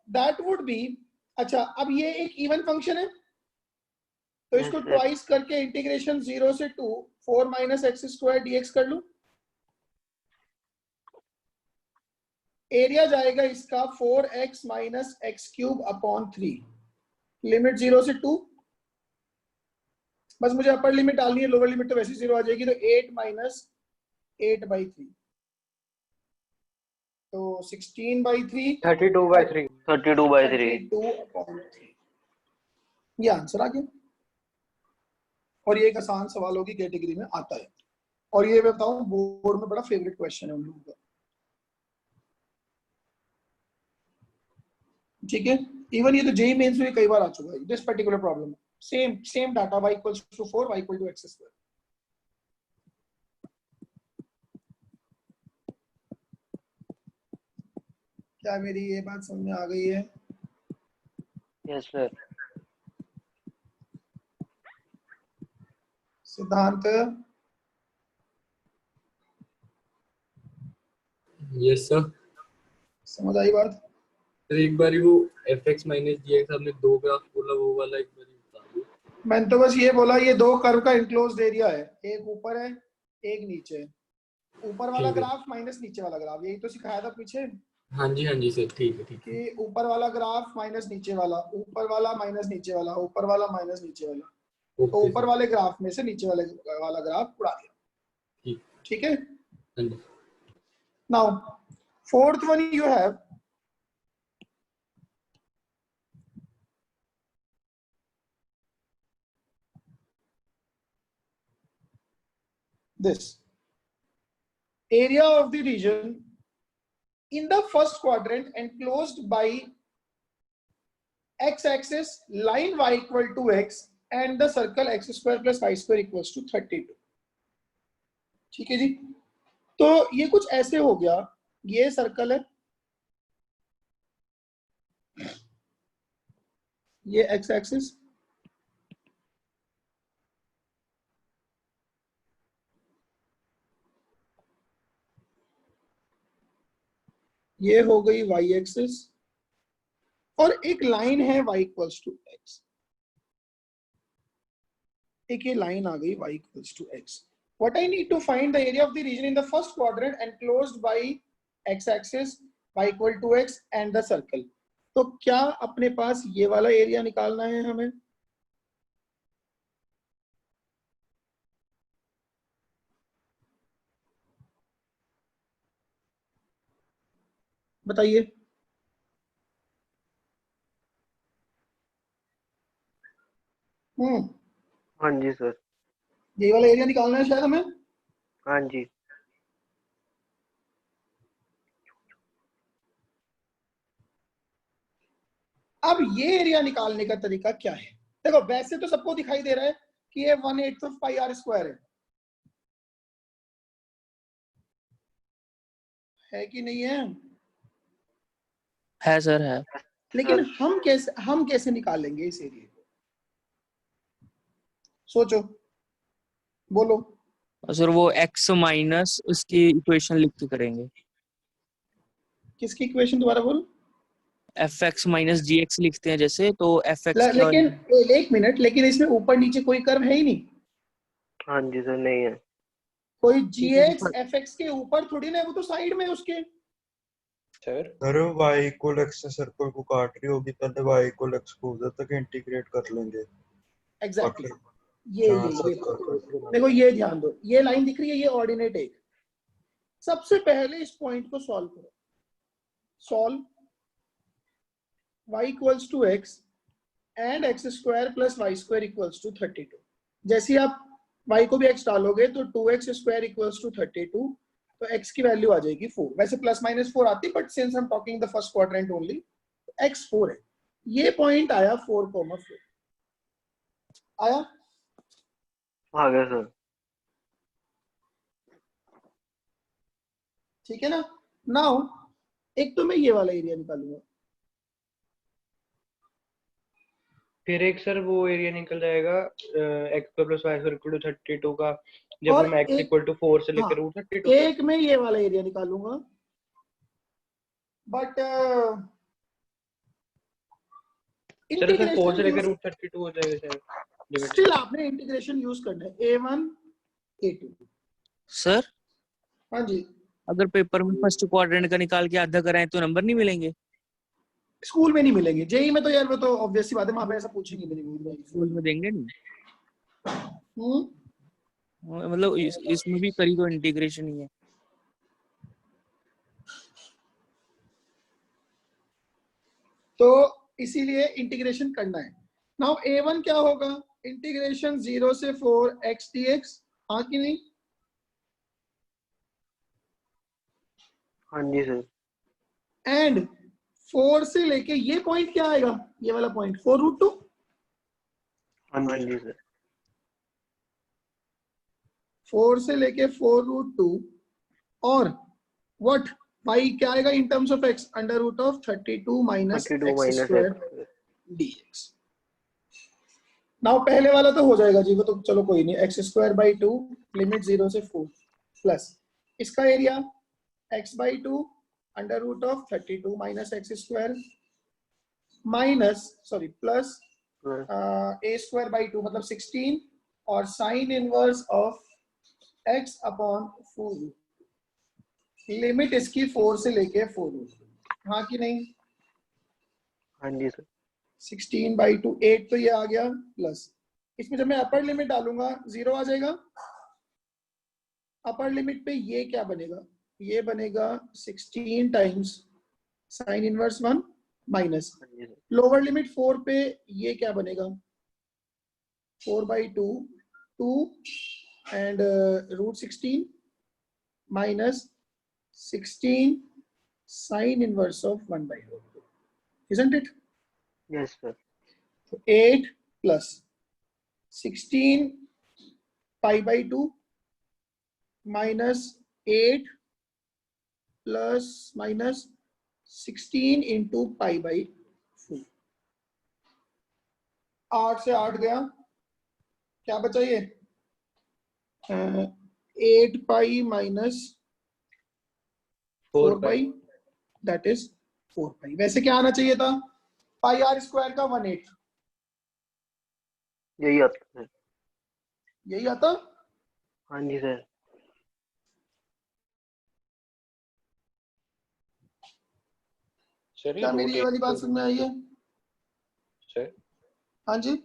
A: दैट वुड बी, अच्छा अब ये एक इवन फंक्शन है, तो
H: Yes,
A: इसको
H: sir.
A: ट्वाइस करके इंटीग्रेशन 0 से 2 4 माइनस एक्स स्क्वायर dx कर लूं। एरिया जाएगा इसका 4x minus x cube upon 3, limit 0 से 2। बस मुझे अपर लिमिट डालनी है, लोअर लिमिट तो वैसे 0 आ जाएगी। तो 8 माइनस 8/3, तो 16/3,
C: 32/3।
H: 32/3।
A: 32/3। ये आंसर आ गया। और ये एक आसान सवालों की कैटेगरी में आता है, और ये मैं बताऊं बोर्ड में बड़ा फेवरेट क्वेश्चन है उन लोगों का। ठीक है, इवन ये तो जेई मेंस में कई बार आ चुका है this particular problem. Same data y equals to 4, y equal to x square. क्या मेरी ये बात समझ में आ गई है?
H: Yes sir.
A: Siddhant,
I: yes sir.
A: समझ आई बात?
I: सर एक बारी वो fx माइनस gx आपने दो ग्राफ बोला, वो वाला एक बारी बता दो।
A: मैंने तो बस ये बोला ये दो कर्व का इनक्लोज्ड एरिया है, एक ऊपर है एक नीचे है। ऊपर वाला
I: ठीक है।
A: ग्राफ माइनस नीचे वाला ग्राफ, यही तो सिखाया था पीछे
I: हाँ जी सर, ठीक है ठीक है।
A: कि ऊपर वाला ग्राफ माइनस नीचे वाला, ऊपर वाला माइनस नीचे वाला, ऊपर वाला माइनस नीचे वाला। तो
I: ओके
A: ऊपर
I: सर,
A: वाले ग्राफ में से नीचे वाला ग्राफ उड़ा दिया।
I: ठीक।
A: ठीक है।
I: हाँ जी।
A: Now fourth one you have this. area of the region in the first quadrant enclosed by x-axis line y equal to x and the circle x square plus y square equals to 32. ठीक है जी, तो ये कुछ ऐसे हो गया, ये सर्कल है, ये एक्स एक्सिस, ये हो गई y एक्सिस, और एक लाइन है y इक्वल्स टू x, एक ये लाइन आ गई y equals to x. What I need to find the area of the region in the first quadrant enclosed by x-axis y equal to x and the circle. तो क्या अपने पास ये वाला एरिया निकालना है हमें? बताइए.
H: हाँ जी सर.
A: ये वाला एरिया निकालना है शायद हमें.
H: हाँ जी.
A: अब ये एरिया निकालने का तरीका क्या है? देखो वैसे तो सबको दिखाई दे रहा है कि ये 1/8 ऑफ पाई आर स्क्वायर है कि नहीं है?
E: है सर, है.
A: लेकिन हम कैसे निकालेंगे इस एरिया को? सोचो, बोलो.
E: सर वो x माइनस उसकी इक्वेशन लिख के करेंगे.
A: किसकी इक्वेशन दोबारा बोल?
E: fx माइनस gx लिखते हैं जैसे, तो fx
A: लेकिन एक मिनट, लेकिन इसमें ऊपर नीचे कोई कर्व है ही नहीं.
H: हाँ जी सर, नहीं है.
A: कोई gx fx के ऊपर थोड़ी ना है, वो तो साइड में उसके.
F: सर
J: y इक्वल x से सर्कल को काट रही होगी, पहले y इक्वल x को उधर तक इंटीग्रेट कर लेंगे.
A: एग्जैक्टली. ये देखो, ये ध्यान दो, ये लाइन दिख रही है, ये ऑर्डिनेट एक. सबसे पहले इस पॉइंट को सॉल्व करो. Solve y equals to x and x square plus y square equals to 32. जैसे आप y को भी x डालोगे तो 2x स्क्वायर इक्वल्स टू 32, तो x की वैल्यू आ जाएगी 4. वैसे प्लस माइनस 4 आती, but since I am talking the first quadrant only, x 4 है. ये पॉइंट आया 4,4. आया?
H: आ गया सर.
A: ठीक है ना. नाउ एक तो मैं ये वाला एरिया निकालूंगा,
C: फिर एक सर वो एरिया निकल जाएगा x plus y equal to 32 का, जब
A: और
C: हम x इक्वल टू 4 से लेकर रूट 32.
A: एक मैं ये वाला एरिया निकालूंगा, बट
C: सर 4 से लेकर रूट 32 हो जाएगा शायद.
A: स्टिल आपने इंटीग्रेशन यूज करना है. a1 a2.
E: सर
A: हाँ जी.
E: अगर पेपर में फर्स्ट क्वाड्रेंट का निकाल के आधा कराएं तो नंबर नहीं मिलेंगे?
A: स्कूल में नहीं मिलेंगे, जेई में तो यार वो तो ऑब्वियस सी बात है, वहां पे ऐसा पूछेंगे भी नहीं.
E: स्कूल में देंगे नहीं. मतलब इसमें भी करी तो इंटीग्रेशन ही है.
A: तो इसीलिए इंटीग्रेशन करना है. नाउ a1 क्या होगा? इंटीग्रेशन 0 से 4 x dx. हाँ कि नहीं?
H: हाँ जी सर.
A: एंड 4 से लेके ये पॉइंट क्या आएगा? ये वाला पॉइंट 4√2.
H: हाँ जी सर.
A: 4 से लेके 4√2 और व्हाट y क्या आएगा in terms of x? Under root of 32 minus x square dx. Now पहले वाला तो हो जाएगा जी, वो तो चलो कोई नहीं. x स्क्वायर बाई 2 लिमिट 0 से 4 प्लस इसका area x by 2 under root of 32 minus x square minus sorry plus a square by 2 मतलब 16 और sine inverse of x upon 4. Limit इसकी 4 से लेके 4. हाँ कि नहीं?
H: हाँ जी सर.
A: 16 बाई 2 8, तो ये आ गया प्लस इसमें जब मैं अपर लिमिट डालूंगा 0 आ जाएगा. अपर लिमिट पे ये क्या बनेगा? ये बनेगा 16 times sign inverse 1 minus lower limit 4 पे ये क्या बनेगा? 4 by 2 2 and root 16 minus 16 sine inverse of 1 by root 2, isn't it?
H: Yes, sir.
A: So 8 plus 16 pi by 2 minus 8 plus minus 16 into pi by 4. 8 से 8 गया, क्या बचा ये? 8 pi minus 4 pi, that is 4 pi. वैसे क्या आना चाहिए था? पाई आर स्क्वायर का 1/8,
H: यही आता है।
A: यही आता।
H: हाँ जी सर।
F: सर ये
A: क्या मेरी ये वाली बात समझ में आई है?
F: सर
A: हाँ जी।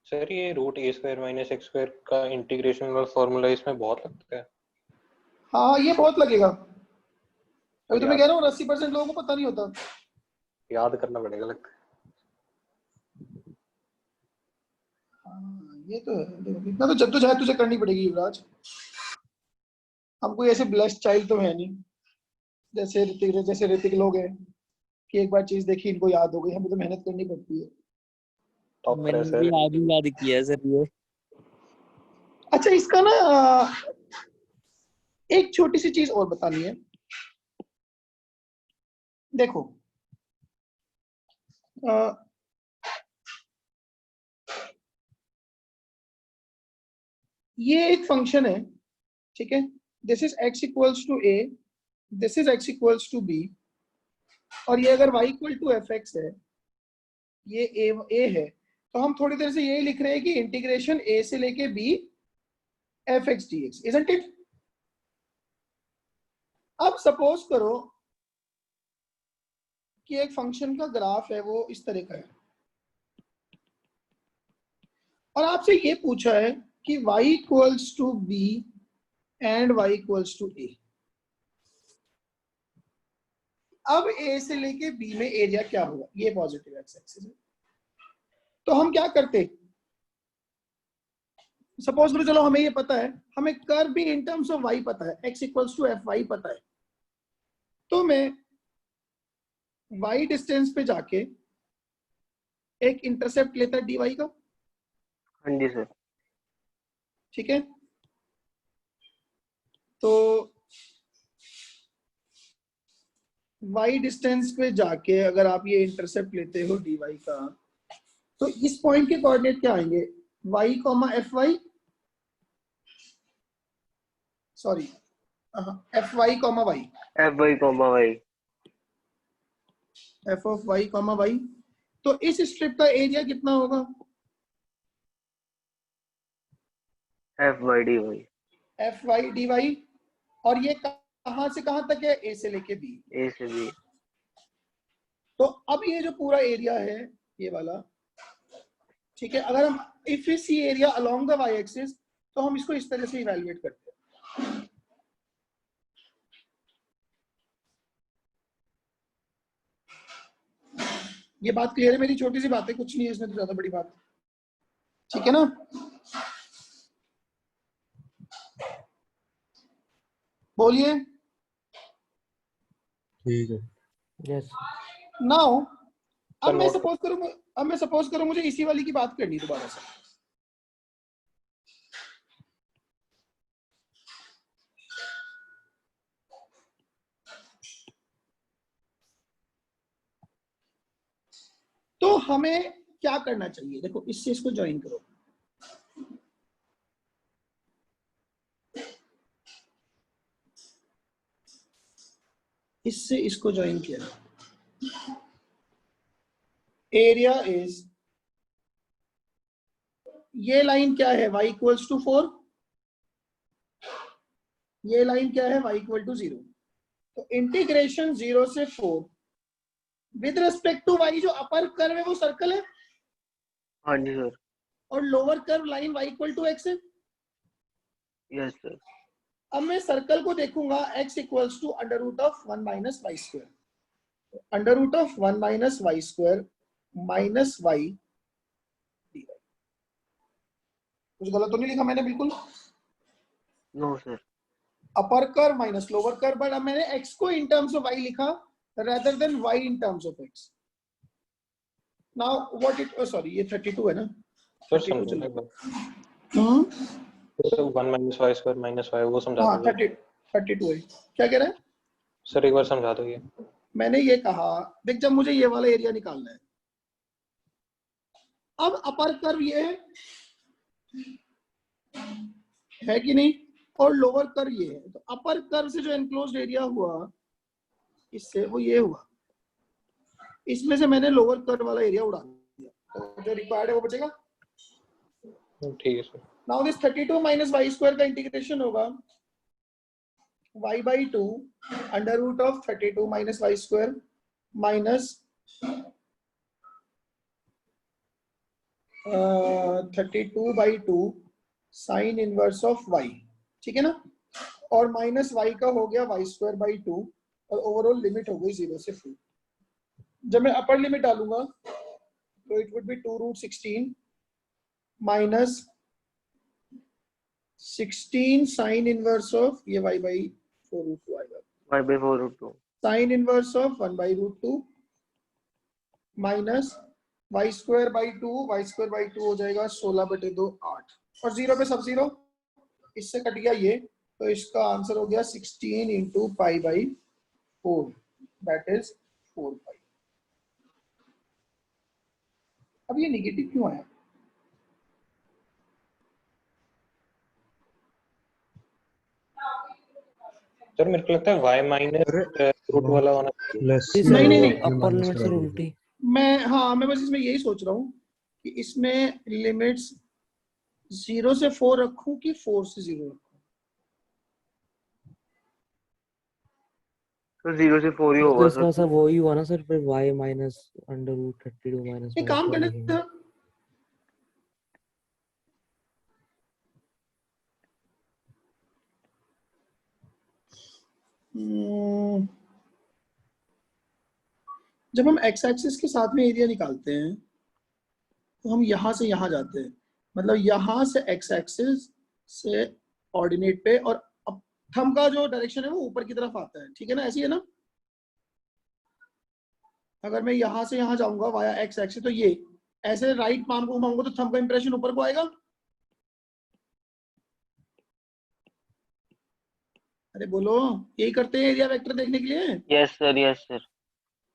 F: सर ये रूट ए स्क्वायर माइनस एक्स स्क्वायर का इंटीग्रेशन वाला फॉर्मूला इसमें बहुत लगता है।
A: हाँ ये बहुत लगेगा, अभी तो मैं
F: याद-
A: कह रहा हूँ 80% लोगों को पता नहीं होता।
F: याद करना पड़ेगा लगता है।
A: हाँ, ये तो है, इतना तो जद्दोजहद तुझे करनी पड़ेगी युवराज। हम कोई ऐसे ब्लेस्ड चाइल्ड तो है नहीं जैसे ऋतिक लोग हैं कि एक बार चीज देखी इनको याद हो गई। हमें तो मेहनत करनी पड़ती है।
F: टॉपर है
E: मैंने भी
F: सर।
E: आज ही याद किया है सर ये।
A: अच्छा इसका ना एक छोटी सी चीज और बतानी है। देखो ये एक फंक्शन है, ठीक है? This is x equals to a, this is x equals to b, और ये अगर y इक्वल टू fx है, ये a है, तो हम थोड़ी देर से यही लिख रहे हैं कि इंटीग्रेशन a से लेके b fx dx, isn't it? अब सपोज करो कि एक फंक्शन का ग्राफ है वो इस तरह का है, और आपसे ये पूछा है कि y equals to b and y equals to a। अब a से लेके b में एरिया क्या होगा? ये पॉजिटिव एक्स एक्सिस है। तो हम क्या करते, सपोज करो, चलो हमें ये पता है, हमें कर्व भी इन टर्म्स ऑफ y पता है, x इक्वल्स टू fy पता है, तो मैं y डिस्टेंस पे जाके एक इंटरसेप्ट लेता है dy का।
H: हाँ जी सर।
A: ठीक है, तो y डिस्टेंस पे जाके अगर आप ये इंटरसेप्ट लेते हो dy का, तो इस पॉइंट के कोऑर्डिनेट क्या आएंगे? y comma fy, sorry fy comma y,
H: fy comma y।
A: f of y comma y। तो इस स्ट्रिप का एरिया कितना होगा?
H: fy dy।
A: fy dy, और ये कहां से कहां तक है? a से लेके b।
H: a से b।
A: तो अब ये जो पूरा एरिया है ये वाला, ठीक है, अगर हम if we see area along the y axis, तो हम इसको इस तरह से इवैल्यूएट करते हैं। ये बात क्लियर है मेरी? छोटी सी बात है, कुछ नहीं है इसमें तो ज्यादा बड़ी बात, ठीक है ना? बोलिए।
J: ठीक है।
G: यस
A: नाउ अब मैं
F: note-
A: सपोज करूं मुझे इसी वाली की बात करनी दोबारा से। तो हमें क्या करना चाहिए? देखो इससे इसको ज्वाइन करो, इससे इसको ज्वाइन किया, एरिया इज, ये लाइन क्या है? y इक्वल्स टू 4, ये लाइन क्या है? y equal to 0। तो इंटीग्रेशन 0 से 4 विद रिस्पेक्ट टू y, जो अपर कर्व है वो सर्कल है,
H: हाँ जी सर।
A: और lower curve line y equal to x है।
H: Yes sir.
A: अब मैं सर्कल को देखूंगा x equals to under root of 1 minus y square, under root of 1 minus y square minus y dy। कुछ गलत तो नहीं लिखा मैंने? बिल्कुल
H: no sir.
A: Upper curve minus lower curve, but अब मैंने x को इन टर्म्स ऑफ y लिखा rather than y in terms of x. Now what it, oh sorry, ये 32 है ना,
F: सर
A: 32
F: समझो
A: चलेगा।
F: एक बार। Sir 1 minus y square minus y वो समझा
A: हाँ
F: दो
A: 32 है। क्या कह रहा है?
F: सर, एक बार समझा दो ये।
A: मैंने ये कहा, देख जब मुझे ये वाला एरिया निकालना है, अब अपर कर्व ये है कि नहीं, और लोअर कर्व ये है, तो अपर कर्व से जो एनक्लोज्ड एरिया हुआ इससे वो ये हुआ, इसमें से मैंने लोअर कर्व वाला एरिया उड़ा दिया, तो जो रिक्वायर्ड है वो बचेगा।
F: ठीक है sir.
A: Now this 32 minus y square का इंटीग्रेशन होगा y by 2 under root of 32 minus y square minus 32 by 2 sine inverse of y, ठीक है ना, और माइनस y का हो गया y स्क्वायर बाई 2, और ओवरऑल लिमिट हो गई 0 से 4। जब मैं अपर लिमिट डालूंगा तो it would be 2 root 16 minus 16 sine inverse of ये y बाई 4 रूट 2 आएगा,
H: y by 4 root 2
A: sine inverse of 1 by root 2 minus y square by 2 हो जाएगा 16/2 8, और 0 पे सब 0, इससे कट गया ये, तो इसका आंसर हो गया 16 into pi by 4, that is 4 पाई। अब ये निगेटिव क्यों आया?
F: सर मेरे को लगता है y माइनस रूट वाला होना चाहिए।
J: लेस
A: नहीं,
G: अपर लिमिट सर उल्टी।
A: मैं बस इसमें यही सोच रहा हूँ कि इसमें लिमिट्स 0 से 4 रखूं कि 4 से 0 रखूं।
H: तो 0 से 4 ही
G: तो
H: होगा
G: इसका
H: सर।
G: सर वो ही हुआ ना सर, फिर y minus under root 32 minus
A: एक काम करने
G: लिखेंगे।
A: जब हम x एक्सिस के साथ में एरिया निकालते हैं तो हम यहां से यहां जाते हैं, मतलब यहां से x एक्सिस से ऑर्डिनेट पे, और अब थंब का जो डायरेक्शन है वो ऊपर की तरफ आता है, ठीक है ना, ऐसी है ना। अगर मैं यहां से यहां जाऊंगा वाया x एक्सिस, तो ये ऐसे राइट पाम को घुमाऊंगा तो थंब का इंप्रेशन ऊपर को आएगा। अरे बोलो, यही करते हैं एरिया वेक्टर देखने के लिए।
H: Yes sir, yes sir.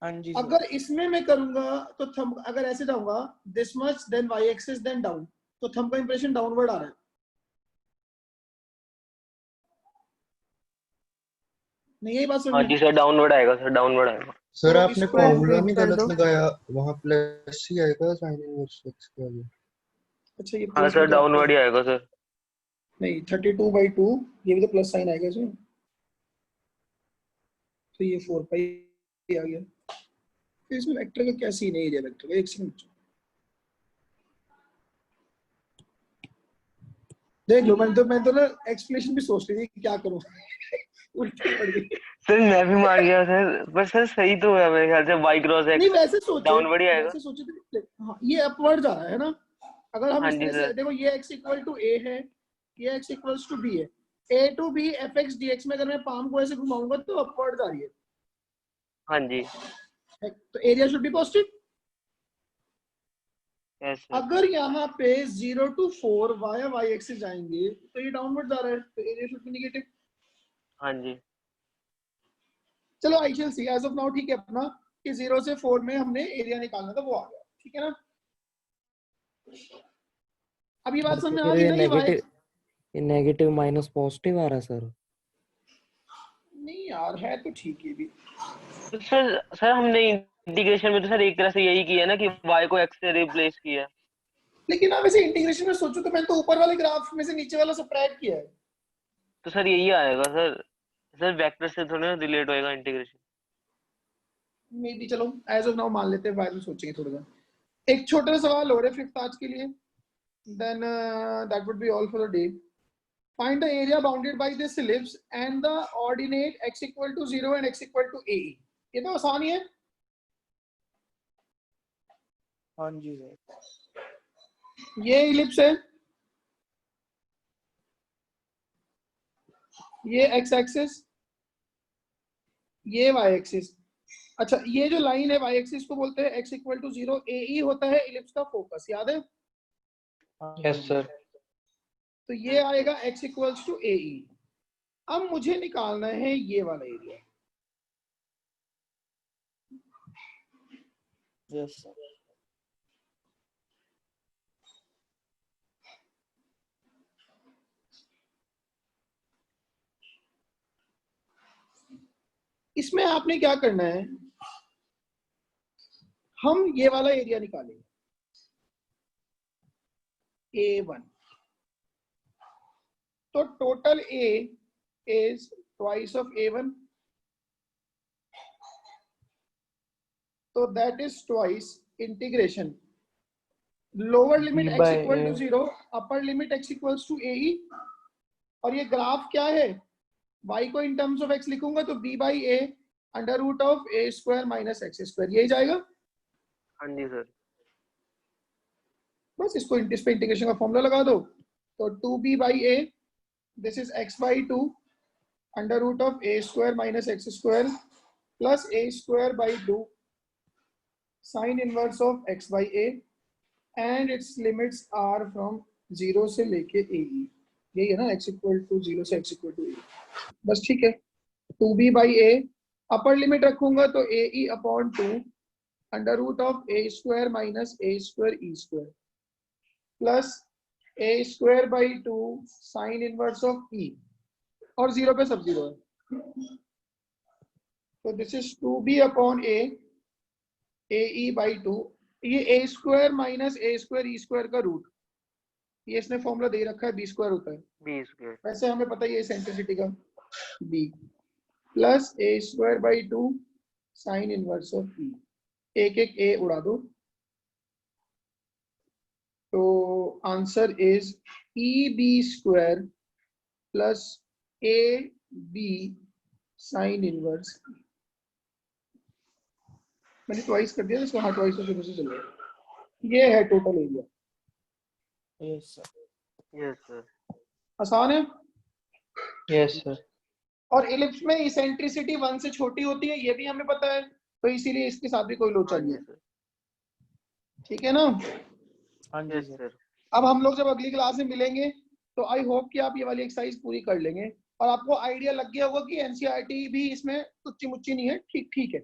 E: हाँ जी
A: अगर इसमें मैं करूंगा तो थंब, अगर ऐसे जाऊंगा this much then y axis then down, तो थंब का इंप्रेशन डाउनवर्ड आ रहा है। नहीं यही बात समझ
H: हाँ
A: में?
H: जी सर, डाउनवर्ड आएगा सर, डाउनवर्ड आएगा।
J: सर
A: तो
J: आपने
A: इसको
J: फॉर्मूला
A: break
J: नहीं
A: कर
J: गलत
A: दो।
J: लगाया, वहां प्लस ही आएगा साइन इनवर्स x के आगे।
A: अच्छा ये
H: हाँ
A: प्लस
H: सर, डाउनवर्ड ही आएगा सर।
A: नहीं 32/2, ये भी तो प्लस साइन आएगा इसमें, तो ये 4 पाई आ गया। फिर इसमें वेक्टर का क्या सीन है, एरिया वेक्टर का? एक सेकंड देख लो, मैं तो ना एक्सप्लेनेशन भी सोच रही थी कि क्या करूं उल्टी पड़ गई।
H: सर मैं भी मार गया सर, पर सर सही तो है मेरे ख्याल से, y क्रॉस
A: नहीं
H: x
A: वैसे सोचे,
H: डाउनवर्ड ही आएगा।
A: वैसे सोचे थे, हाँ ये अपवर्ड जा रहा है ना। अगर हम
H: हाँ
A: इस
H: जी
A: तरह से
H: सर।
A: देखो, ये x इक्वल टू a है, ये x इक्वल्स टू b है, a to b fx dx में अगर मैं पाम को ऐसे घुमाऊंगा तो अपवर्ड जा रही है,
H: हाँ जी।
A: तो area should be positive.
H: Yes sir.
A: अगर यहाँ पे 0 to 4 वाया y एक्सिस जाएंगे तो ये डाउनवर्ड जा रहा है, तो एरिया शुड बी नेगेटिव।
H: हाँ जी।
A: चलो आई शैल सी, एज ऑफ नाउ ठीक है अपना कि 0 से 4 में हमने एरिया निकालना था, वो आ गया, ठीक है ना। अब ये बात समझ में आ गई ना,
G: ये नेगेटिव माइनस पॉजिटिव आ रहा है सर।
A: नहीं यार है तो ठीक है भी।
H: तो सर हमने इंटीग्रेशन में तो सर एक तरह से यही किया ना कि y को x से रिप्लेस किया।
A: लेकिन आप वैसे इंटीग्रेशन में सोचो तो मैंने तो ऊपर वाले ग्राफ में से नीचे वाला सबट्रैक्ट किया है।
H: तो सर यही आएगा सर। सर वेक्टर से थोड़ा रिलेट होएगा इंटीग्रेशन।
A: मे बी, चलो एज ऑफ नाउ मान लेते हैं, बाद में सोचेंगे थोड़ा सा। एक छोटा सा सवाल और है फिफ्थ आज के लिए, then that would be all for the day. Find the area bounded by this ellipse and the ordinate x equal to 0 and x equal to a। ये तो आसान ही है।
E: हाँ जी सर।
A: ये इलिप्स है, ये एक्स एक्सिस, ये वाई एक्सिस। अच्छा, ये जो लाइन है वाई एक्सिस को बोलते हैं x इक्वल टू 0, AE होता है इलिप्स का फोकस, याद है?
F: Yes sir.
A: तो ये आएगा x इक्वल्स टू AE। अब मुझे निकालना है ये वाला एरिया।
E: Yes sir.
A: इसमें आपने क्या करना है, हम ये वाला एरिया निकालेंगे A1। तो total A is twice of A1, so that is twice integration lower limit
C: B
A: x
C: by
A: equal to
C: A.
A: 0, upper limit x equals to AE। और ये ग्राफ क्या है, y को इन टर्म्स ऑफ x लिखूंगा तो b by a under root of a square minus x square, यही जाएगा।
H: हाँ जी सर।
A: बस इसको इस पे इंटीग्रेशन का फॉर्मूला लगा दो, तो 2b by a, this is x by 2 under root of a square minus x square plus a square by 2 sine inverse of x by a and its limits are from 0 से लेके AE। यही है ना, x इक्वल टू 0 से x इक्वल टू AE। बस ठीक है। 2b by a upper limit रखूंगा तो AE upon 2 under root of a square minus a square e square plus a square by 2 sine inverse of e, और 0 पे सब 0 है। तो this is 2b upon a AE by 2। ये a square minus a square e square का रूट, ये इसने फॉर्मूला दे रखा है, b स्क्वायर होता है,
H: बी स्क्वायर।
A: वैसे हमें पता ही है सेंट्रिसिटी का, b plus a square by 2 sine inverse of e। एक एक a उड़ा दो, तो answer is EB square plus AB sine inverse. मैंने ट्वाइस कर दिया, इसको हाँ ट्वाइस से शुरू से चलेगा। ये है total area.
E: Yes sir.
H: Yes sir.
A: आसान है।
F: Yes sir.
A: और इलिप्स में इसेंट्रिसिटी 1 से छोटी होती है, ये भी हमें पता है, तो इसीलिए इसके साथ भी कोई लोचा नहीं है। ठीक है ना?
E: हाँ जी सर।
A: अब हम लोग जब अगली क्लास में मिलेंगे तो आई होप कि आप ये वाली एक्सरसाइज पूरी कर लेंगे और आपको आइडिया लग गया होगा कि एनसीईआरटी भी इसमें तुच्ची मुच्ची नहीं है, ठीक ठीक है।